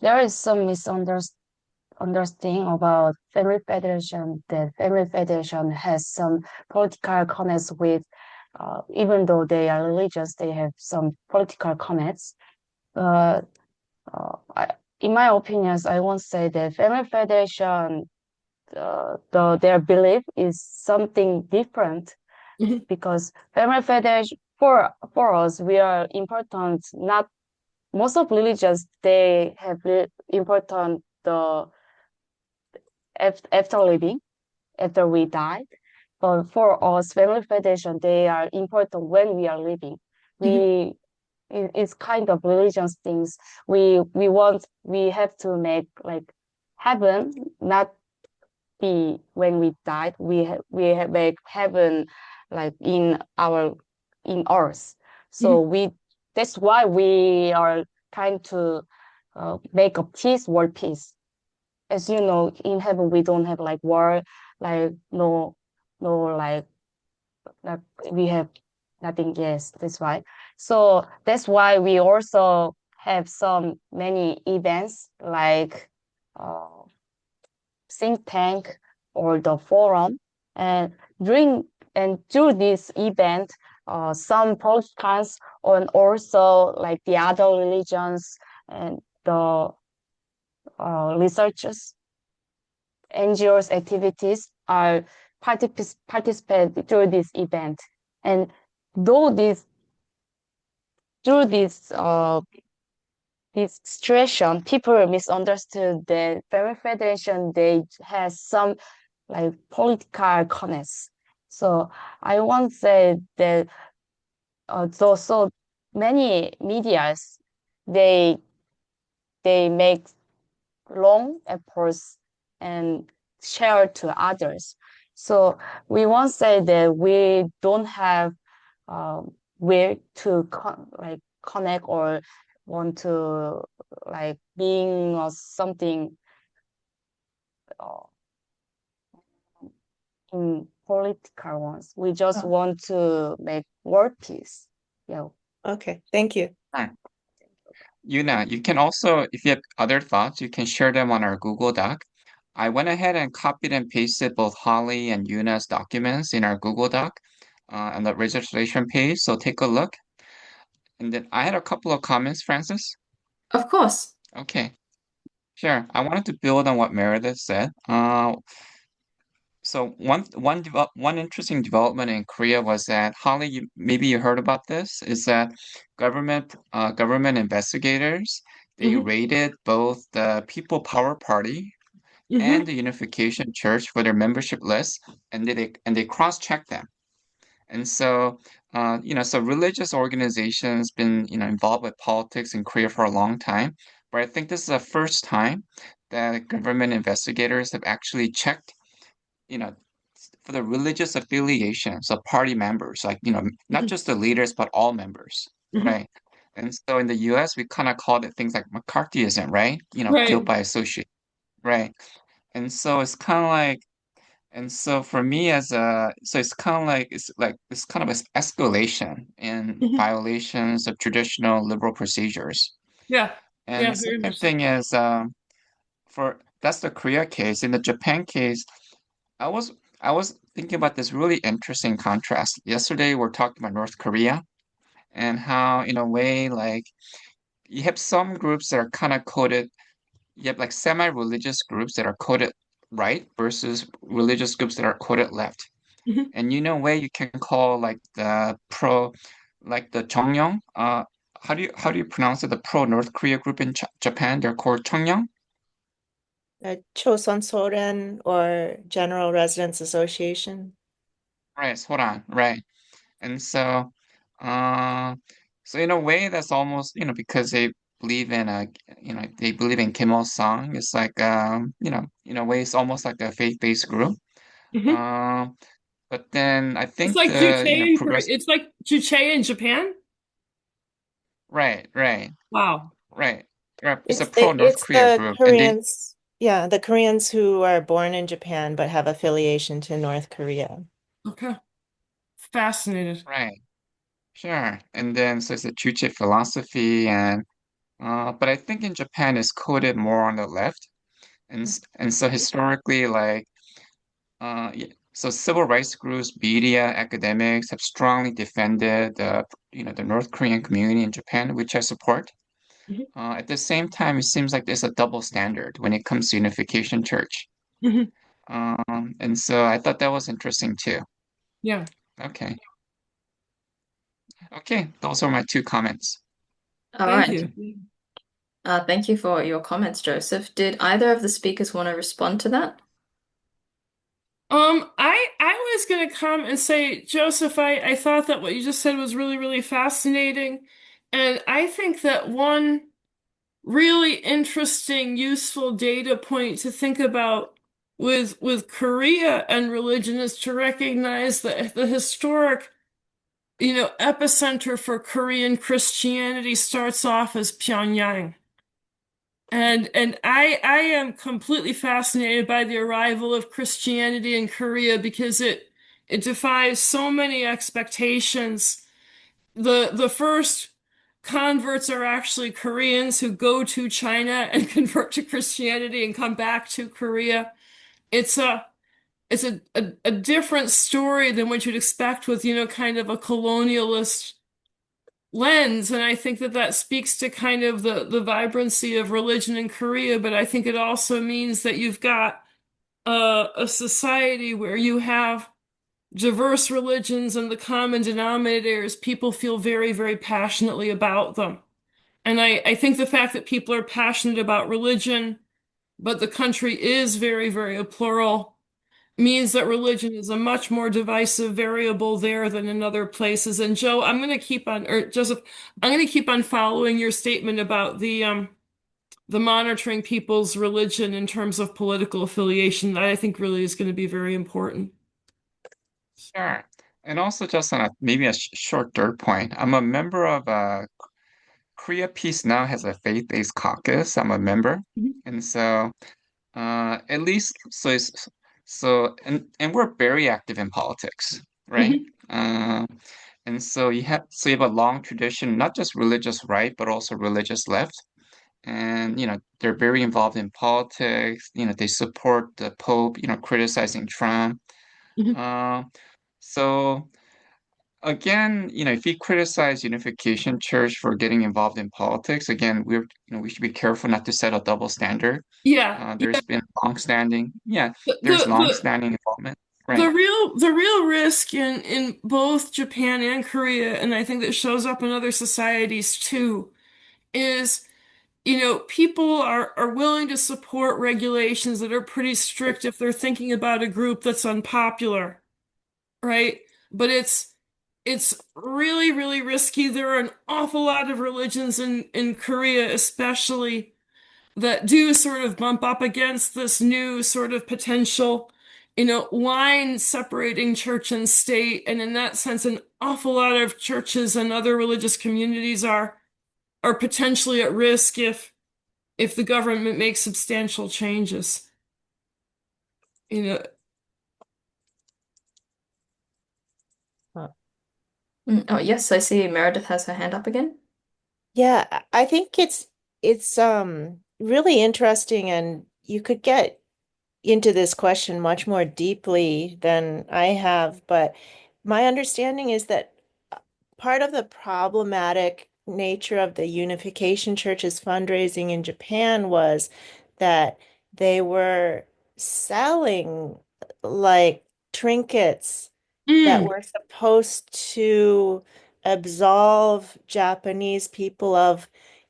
There is some misunderstanding about Family Federation, that Family Federation has some political connects with, even though they are religious, they have some political connects. But in my opinions, I won't say that Family Federation, their belief is something different because Family Federation, for us, we are important, not most of religions, they have important the after living, after we died. But for us, Family Federation, they are important when we are living. It's kind of religious things. We have to make like heaven not be when we died. We make heaven like in earth. So that's why we are trying to make a world peace. As you know, in heaven we don't have like war, like no like we have nothing. Yes, that's right. So that's why we also have many events like think tank or the forum, and through this event, some politicians and also like the other religions and the researchers, NGOs activities are participate through this event. And though through this situation, people misunderstood that Family Federation, they has some like political connects. So I won't say that so many medias, they make long efforts and share to others. So we won't say that we don't have where to connect or want to like being or something uh, in political ones. We just want to make world peace. Yeah. Okay, thank you. Right. Yuna, you can also, if you have other thoughts, you can share them on our Google Doc. I went ahead and copied and pasted both Holly and Yuna's documents in our Google Doc on the registration page, so take a look. And then I had a couple of comments, Francis. Of course. Okay, sure. I wanted to build on what Meredith said. So one interesting development in Korea was that Holly, maybe you heard about this, is that government investigators, they raided both the People Power Party and the Unification Church for their membership list, and they cross-checked them. And so so religious organizations been involved with politics in Korea for a long time, but I think this is the first time that government investigators have actually checked you know, for the religious affiliations of party members, like, not just the leaders, but all members, right? And so in the US, we kind of called it things like McCarthyism, right? Guilt Right. by association, right? And so it's kind of like, and so for me so it's kind of like, it's kind of an escalation in violations of traditional liberal procedures. Yeah. And Yeah, the very second much so. thing is, that's the Korea case. In the Japan case, I was I was thinking about this really interesting contrast. Yesterday we're talking about North Korea and how in a way like you have some groups that are kind of coded, you have like semi-religious groups that are coded right versus religious groups that are coded left. And in a way you can call like the Chongyong, how do you pronounce it? The pro North Korea group in Japan, they're called Chongyong? Choson Soren or General Residence Association. Right, hold on, right. And uh, so in a way, that's almost, because they believe in Kim Il Sung. It's like, in a way, it's almost like a faith-based group. Um, but then I It's think like the, It's like Juche in Japan. right, right, Wow. right, right. It's a It's pro-North it's Korea the group, and Koreans, yeah, the Koreans who are born in Japan but have affiliation to North Korea. Okay. Fascinated. right, sure. And then so it's a Juche philosophy, and but I think in Japan it's coded more on the left. And so historically, like, so civil rights groups, media, academics have strongly defended the North Korean community in Japan, which I support. Mhm. At the same time, it seems like there's a double standard when it comes to Unification Church. Mhm. And so I thought that was interesting too. Yeah. Okay. Okay, those are my two comments. All Thank right. you. Thank you for your comments, Joseph. Did either of the speakers want to respond to that? I was gonna come and say, Joseph, I thought that what you just said was really, really fascinating. And I think that one really interesting, useful data point to think about with Korea and religion is to recognize that the historic, epicenter for Korean Christianity starts off as Pyongyang. And I am completely fascinated by the arrival of Christianity in Korea because it defies so many expectations. The first converts are actually Koreans who go to China and convert to Christianity and come back to Korea. It's a different story than what you'd expect with, kind of a colonialist lens, and I think that that speaks to kind of the vibrancy of religion in Korea, but I think it also means that you've got a society where you have diverse religions and the common denominators, people feel very, very passionately about them. And I think the fact that people are passionate about religion, but the country is very, very plural, means that religion is a much more divisive variable there than in other places. And Joe, I'm going to keep on, or Joseph, I'm going to keep on following your statement about the monitoring people's religion in terms of political affiliation. That I think really is going to be very important. Sure. And also just on a maybe a short third point, I'm a member of Korea Peace Now has a faith-based caucus. I'm a member. Mhm. And so at least and we're very active in politics, right? Mhm. Uh, and so you have a long tradition, not just religious right, but also religious left. And they're very involved in politics. They support the Pope, criticizing Trump. Mhm. Uh, so again, if you criticize Unification Church for getting involved in politics, again, we should be careful not to set a double standard. Yeah, There's been the there's the long-standing involvement. the Right. real risk in both Japan and Korea, and I think that shows up in other societies too, is people are willing to support regulations that are pretty strict if they're thinking about a group that's unpopular, right? But it's really, really risky. There are an awful lot of religions in Korea, especially, that do sort of bump up against this new sort of potential, line separating church and state. And in that sense, an awful lot of churches and other religious communities are potentially at risk if the government makes substantial changes. You know, Huh. Oh, yes, I see Meredith has her hand up again. Yeah, I think it's really interesting, and you could get into this question much more deeply than I have, but my understanding is that part of the problematic nature of the Unification Church's fundraising in Japan was that they were selling like trinkets that mm, were supposed to absolve Japanese people of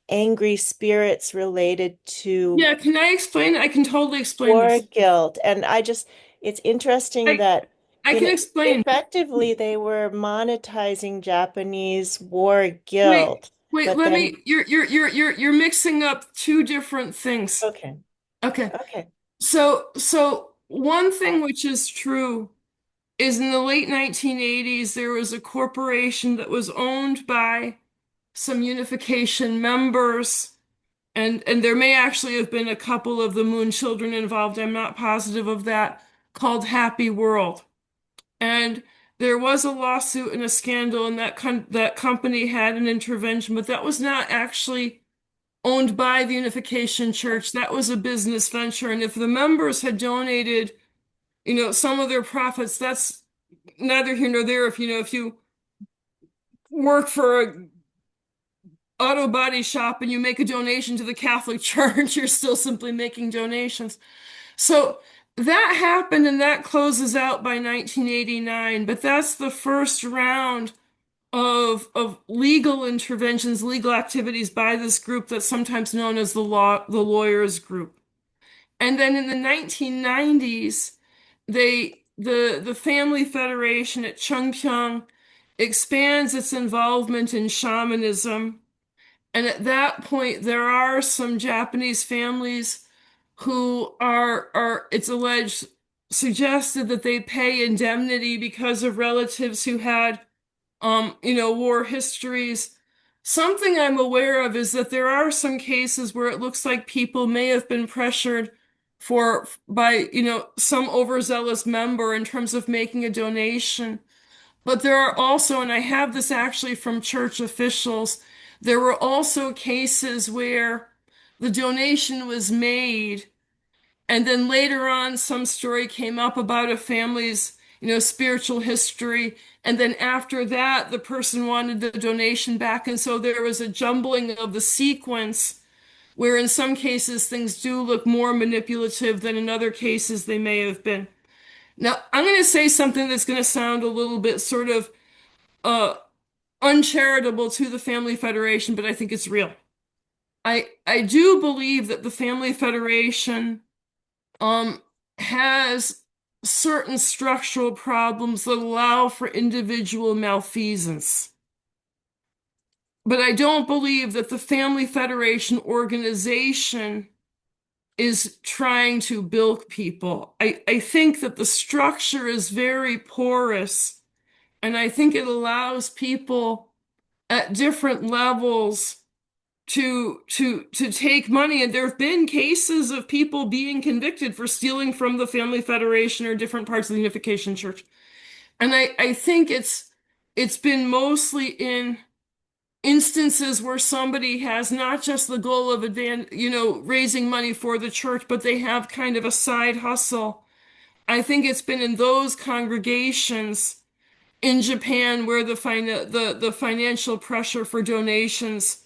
angry spirits related to yeah, can I explain? I can totally explain war this. guilt. And it's interesting I that I in can explain. effectively they were monetizing Japanese war Wait, guilt, wait, but let then me, you're mixing up two different things. okay, Okay. okay. So one thing which is true is in the late 1980s, there was a corporation that was owned by some Unification members, and there may actually have been a couple of the Moon children involved. I'm not positive of that, called Happy World. And there was a lawsuit and a scandal, and that company had an intervention, but that was not actually owned by the Unification Church. That was a business venture. And if the members had donated, some of their profits, that's neither here nor there. If you work for a auto body shop and you make a donation to the Catholic Church, you're still simply making donations. So that happened and that closes out by 1989, but that's the first round of legal interventions, legal activities by this group that's sometimes known as the lawyers group. And then in the 1990s, the Family Federation at Chungpyeong expands its involvement in shamanism. And at that point, there are some Japanese families who it's alleged, suggested that they pay indemnity because of relatives who had, war histories. Something I'm aware of is that there are some cases where it looks like people may have been pressured by, some overzealous member in terms of making a donation. But there are also, and I have this actually from church officials, there were also cases where the donation was made, and then later on, some story came up about a family's, spiritual history. And then after that, the person wanted the donation back. And so there was a jumbling of the sequence where in some cases things do look more manipulative than in other cases they may have been. Now, I'm going to say something that's going to sound a little bit sort of uh, uncharitable to the Family Federation, but I think it's real. I do believe that the Family Federation has certain structural problems that allow for individual malfeasance. But I don't believe that the Family Federation organization is trying to bilk people. I think that the structure is very porous, and I think it allows people at different levels to take money. And there have been cases of people being convicted for stealing from the Family Federation or different parts of the Unification Church. And I think it's been mostly in instances where somebody has not just the goal of raising money for the church, but they have kind of a side hustle. I think it's been in those congregations in Japan where the financial pressure for donations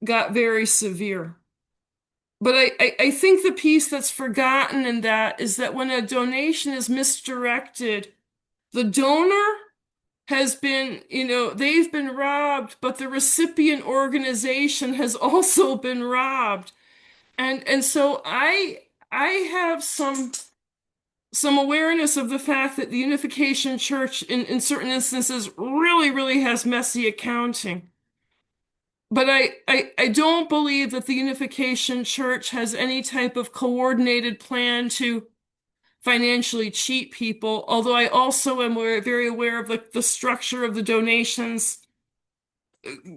got very severe. But I think the piece that's forgotten in that is that when a donation is misdirected, the donor has been, they've been robbed, but the recipient organization has also been robbed. And so I have some awareness of the fact that the Unification Church in certain instances really, really has messy accounting. But I don't believe that the Unification Church has any type of coordinated plan to financially cheat people, although I also am very aware of the structure of the donations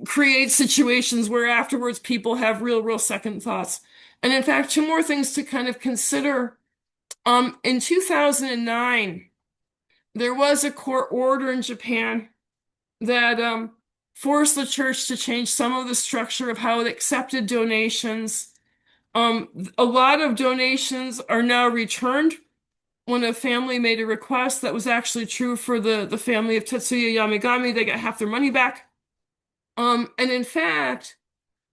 create situations where afterwards people have real second thoughts. And in fact, two more things to kind of consider. In 2009, there was a court order in Japan that forced the church to change some of the structure of how it accepted donations. A lot of donations are now returned when a family made a request. That was actually true for the family of Tetsuya Yamagami. They got half their money back. And in fact,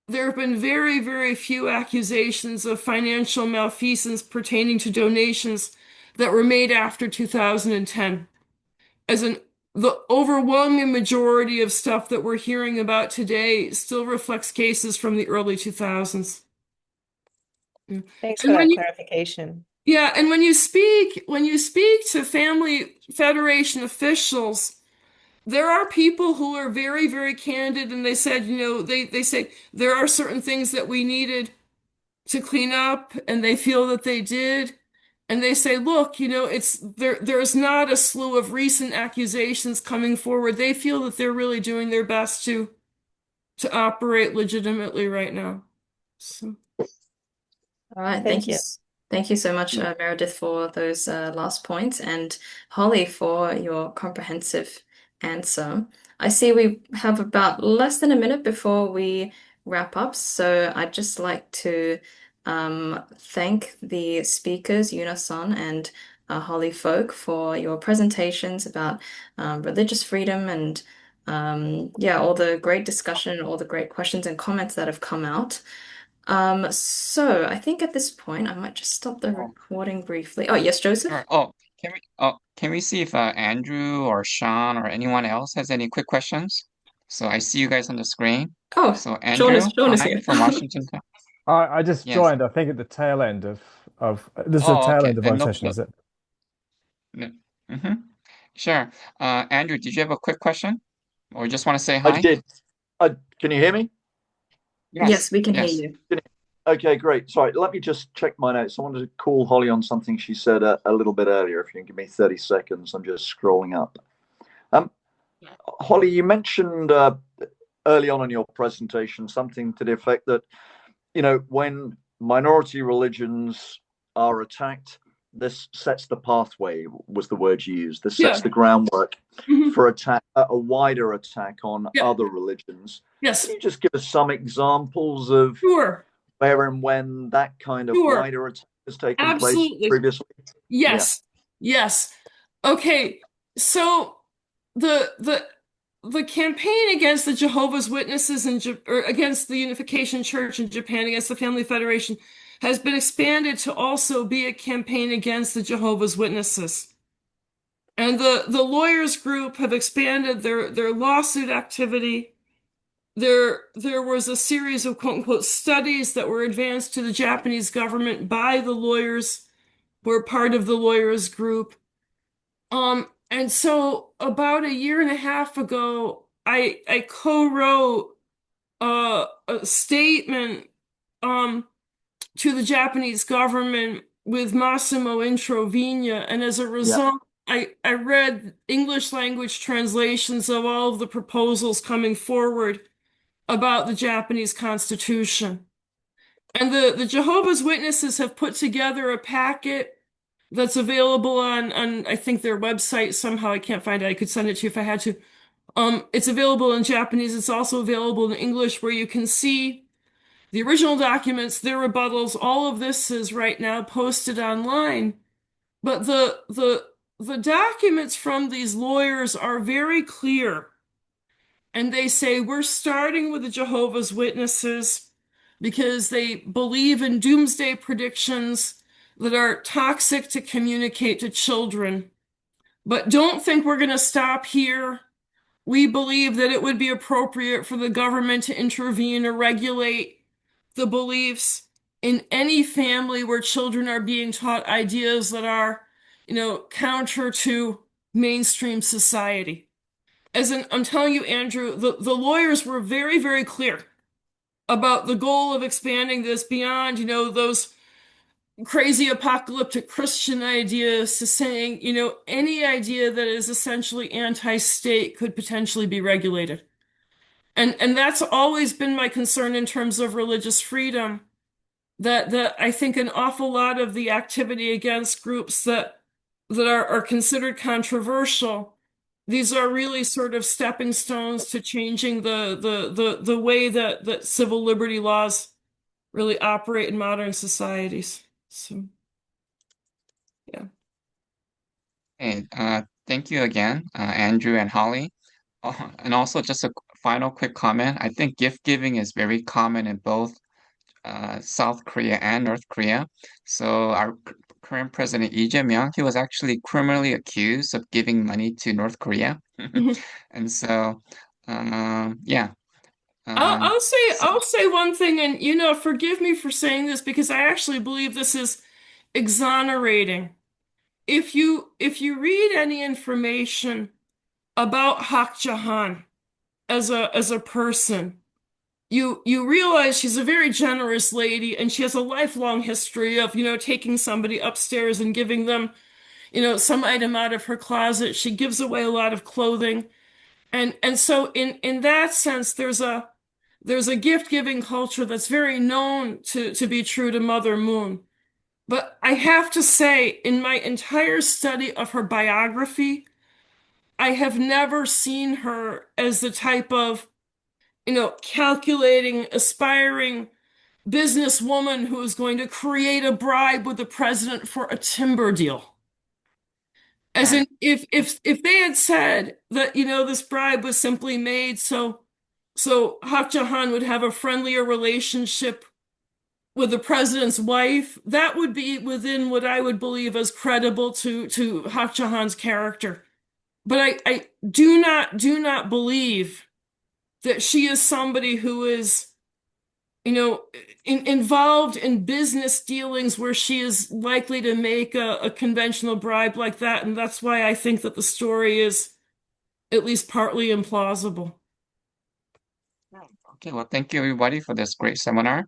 there have been very few accusations of financial malfeasance pertaining to donations that were made after 2010. The overwhelming majority of stuff that we're hearing about today still reflects cases from the early 2000s. Thanks for And that clarification. Yeah, and when you speak to Family Federation officials, there are people who are very candid, and they said, they say there are certain things that we needed to clean up, and they feel that they did. And they say, look, there's not a slew of recent accusations coming forward. They feel that they're really doing their best to operate legitimately right now. So. All right, Thank you. Thank you so much, Meredith, for those last points, and Holly for your comprehensive answer. I see we have about less than a minute before we wrap up, so I'd just like to thank the speakers, Yunasan and Holly Folk, for your presentations about religious freedom and all the great discussion, all the great questions and comments that have come out. So I think at this point I might just stop the recording briefly. Oh, yes, Joseph? Can we see if Andrew or Sean or anyone else has any quick questions? So I see you guys on the screen. Oh, So Sean Andrew, is hi here. from Washington. I just Yes. joined, I think, at the tail end of this is the tail Okay. end of our session, is it? Mm-hmm. Sure. Andrew, did you have a quick question? Or just want to say hi? I did. Can you hear me? Yes, we can hear Yes. you. Okay, great. Sorry, let me just check my notes. I wanted to call Holly on something she said a little bit earlier. If you can give me 30 seconds, I'm just scrolling up. Holly, you mentioned early on in your presentation something to the effect that, when minority religions are attacked, this sets the pathway, was the word you used. This sets the groundwork for a wider attack on other religions. Yes. Can you just give us some examples of where and when that kind of wider attack has taken place previously? Yes. Okay. So the campaign against the Jehovah's Witnesses or against the Unification Church in Japan, against the Family Federation, has been expanded to also be a campaign against the Jehovah's Witnesses. And the lawyers group have expanded their lawsuit activity. There was a series of quote unquote studies that were advanced to the Japanese government by the lawyers who are part of the lawyers group. And so about a year and a half ago, I co-wrote a statement to the Japanese government with Massimo Introvigna, and as a result, I read English language translations of all of the proposals coming forward about the Japanese Constitution. And the Jehovah's Witnesses have put together a packet that's available on I think their website somehow. I can't find it. I could send it to you if I had to. It's available in Japanese. It's also available in English, where you can see the original documents, their rebuttals. All of this is right now posted online. But the documents from these lawyers are very clear. And they say, we're starting with the Jehovah's Witnesses because they believe in doomsday predictions that are toxic to communicate to children. But don't think we're going to stop here. We believe that it would be appropriate for the government to intervene or regulate the beliefs in any family where children are being taught ideas that are, counter to mainstream society. I'm telling you, Andrew, the lawyers were very, very clear about the goal of expanding this beyond, those crazy apocalyptic Christian ideas to saying, any idea that is essentially anti-state could potentially be regulated. And that's always been my concern in terms of religious freedom, that I think an awful lot of the activity against groups that are considered controversial, these are really sort of stepping stones to changing the way that civil liberty laws really operate in modern societies. So, yeah. And thank you again, Andrew and Holly. And also just a final quick comment. I think gift giving is very common in both South Korea and North Korea. So our current president Lee Jae-myung, he was actually criminally accused of giving money to North Korea. And so, yeah. I'll So, say one thing, and forgive me for saying this because I actually believe this is exonerating. If you read any information about Hak Jahan as a person, you realize she's a very generous lady, and she has a lifelong history of, taking somebody upstairs and giving them, some item out of her closet. She gives away a lot of clothing. And so in that sense, there's a gift giving culture that's very known to be true to Mother Moon. But I have to say, in my entire study of her biography, I have never seen her as the type of, calculating, aspiring businesswoman who is going to create a bribe with the president for a timber deal. As right. in, if they had said that, this bribe was simply made so Hak Jahan would have a friendlier relationship with the president's wife, that would be within what I would believe as credible to Hak Jahan's character. But I do not believe that she is somebody who is, involved in business dealings where she is likely to make a conventional bribe like that. And that's why I think that the story is at least partly implausible. Okay, well, thank you everybody for this great seminar.